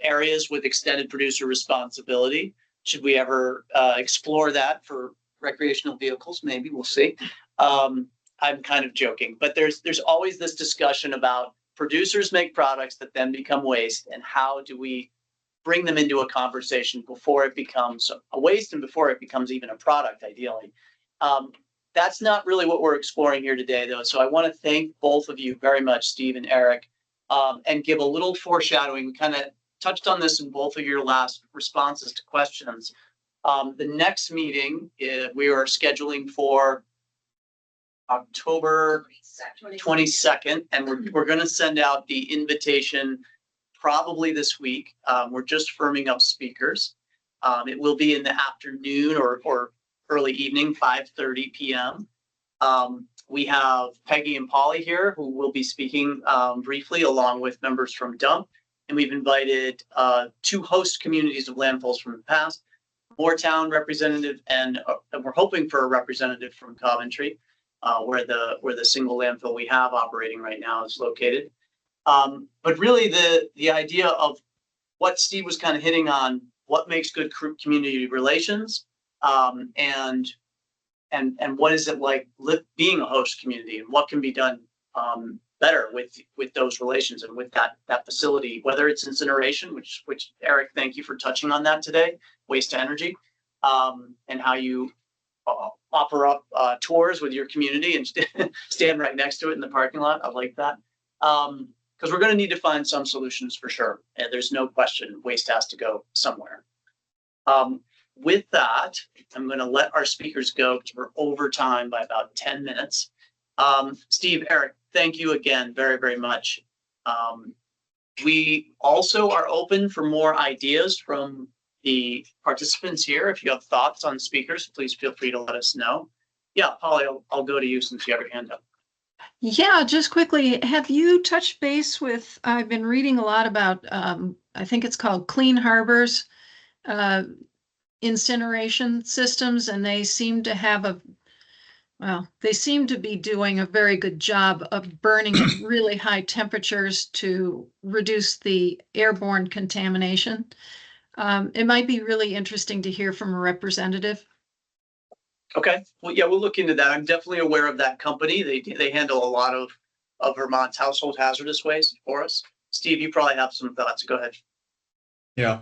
areas with extended producer responsibility. Should we ever explore that for recreational vehicles? Maybe, we'll see. I'm kind of joking, but there's always this discussion about producers make products that then become waste, and how do we bring them into a conversation before it becomes a waste and before it becomes even a product, ideally. That's not really what we're exploring here today, though. So I want to thank both of you very much, Steve and Eric, and give a little foreshadowing. We kind of touched on this in both of your last responses to questions. The next meeting we are scheduling for October 22nd, and we're going to send out the invitation probably this week. We're just firming up speakers. It will be in the afternoon or early evening, 5:30 p.m. We have Peggy and Polly here who will be speaking briefly, along with members from DUMP. And we've invited 2 host communities of landfills from the past, Moortown representative, and we're hoping for a representative from Coventry, where the single landfill we have operating right now is located. But really the idea of what Steve was kind of hitting on, what makes good community relations, and what is it like being a host community, and what can be done better with those relations and with that facility, whether it's incineration, which Eric, thank you for touching on that today, waste to energy, and how you offer up tours with your community and stand right next to it in the parking lot. I like that. Because we're going to need to find some solutions for sure. And there's no question waste has to go somewhere. With that, I'm going to let our speakers go because we're over time by about 10 minutes. Steve, Eric, thank you again very, very much. We also are open for more ideas from the participants here. If you have thoughts on speakers, please feel free to let us know. Yeah, Polly, I'll go to you since you have your hand up. Yeah, just quickly, have you touched base with, I've been reading a lot about, I think it's called Clean Harbors incineration systems, and they seem to have they seem to be doing a very good job of burning at really high temperatures to reduce the airborne contamination. It might be really interesting to hear from a representative. Okay, well, yeah, we'll look into that. I'm definitely aware of that company. They handle a lot of Vermont's household hazardous waste for us. Steve, you probably have some thoughts. Go ahead. Yeah,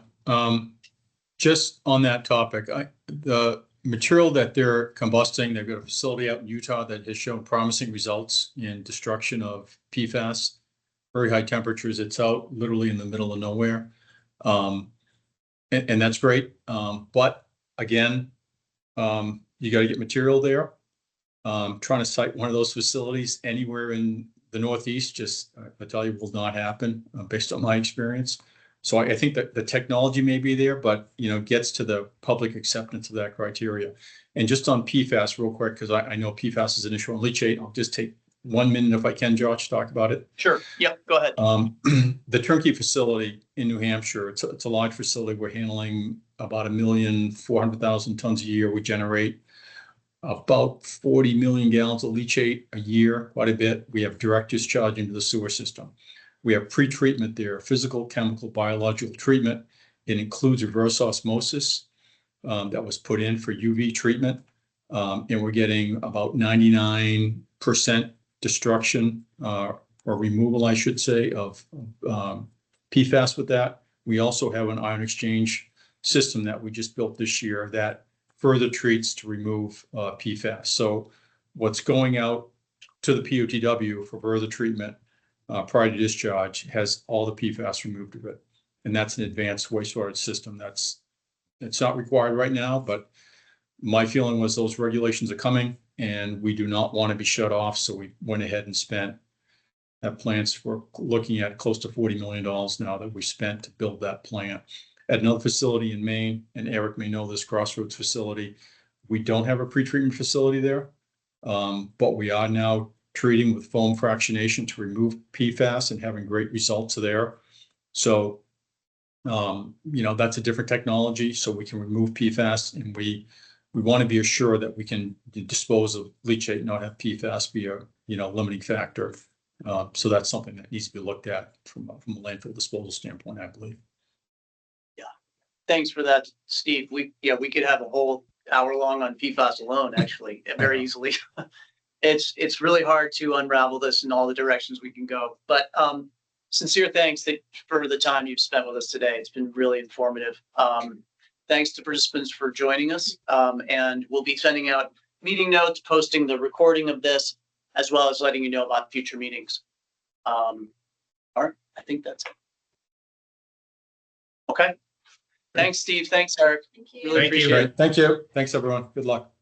just on that topic, the material that they're combusting, they've got a facility out in Utah that has shown promising results in destruction of PFAS, very high temperatures. It's out literally in the middle of nowhere. And that's great. But again, you got to get material there. Trying to site one of those facilities anywhere in the Northeast, just I tell you, will not happen based on my experience. So I think that the technology may be there, but gets to the public acceptance of that criteria. And just on PFAS real quick, because I know PFAS is an issue on leachate. I'll just take 1 minute if I can, Josh, to talk about it. Sure. Yep. Go ahead. The Turnkey facility in New Hampshire, it's a large facility. We're handling about 1,400,000 tons a year. We generate about 40 million gallons of leachate a year, quite a bit. We have direct discharge into the sewer system. We have pre-treatment there, physical, chemical, biological treatment. It includes reverse osmosis. that was put in for UV treatment. And we're getting about 99% destruction or removal, I should say, of PFAS with that. We also have an ion exchange system that we just built this year that further treats to remove PFAS. So what's going out to the POTW for further treatment prior to discharge has all the PFAS removed of it. And that's an advanced wastewater system. It's not required right now, but my feeling was those regulations are coming and we do not want to be shut off. So we went ahead and spent that plants. We're looking at close to $40 million now that we spent to build that plant. At another facility in Maine, and Eric may know this, Crossroads facility, we don't have a pretreatment facility there, but we are now treating with foam fractionation to remove PFAS and having great results there. So, that's a different technology, so we can remove PFAS, and we want to be assured that we can dispose of leachate and not have PFAS be a limiting factor. So that's something that needs to be looked at from a landfill disposal standpoint, I believe. Yeah, thanks for that, Steve. We could have a whole hour long on PFAS alone, actually, very easily. It's really hard to unravel this in all the directions we can go. But sincere thanks for the time you've spent with us today. It's been really informative. Thanks to participants for joining us. And we'll be sending out meeting notes, posting the recording of this, as well as letting you know about future meetings. All right, I think that's it. Okay. Thanks, Steve. Thanks, Eric. Thank you. Really Thank you. appreciate it. Thank you. Thanks, everyone. Good luck.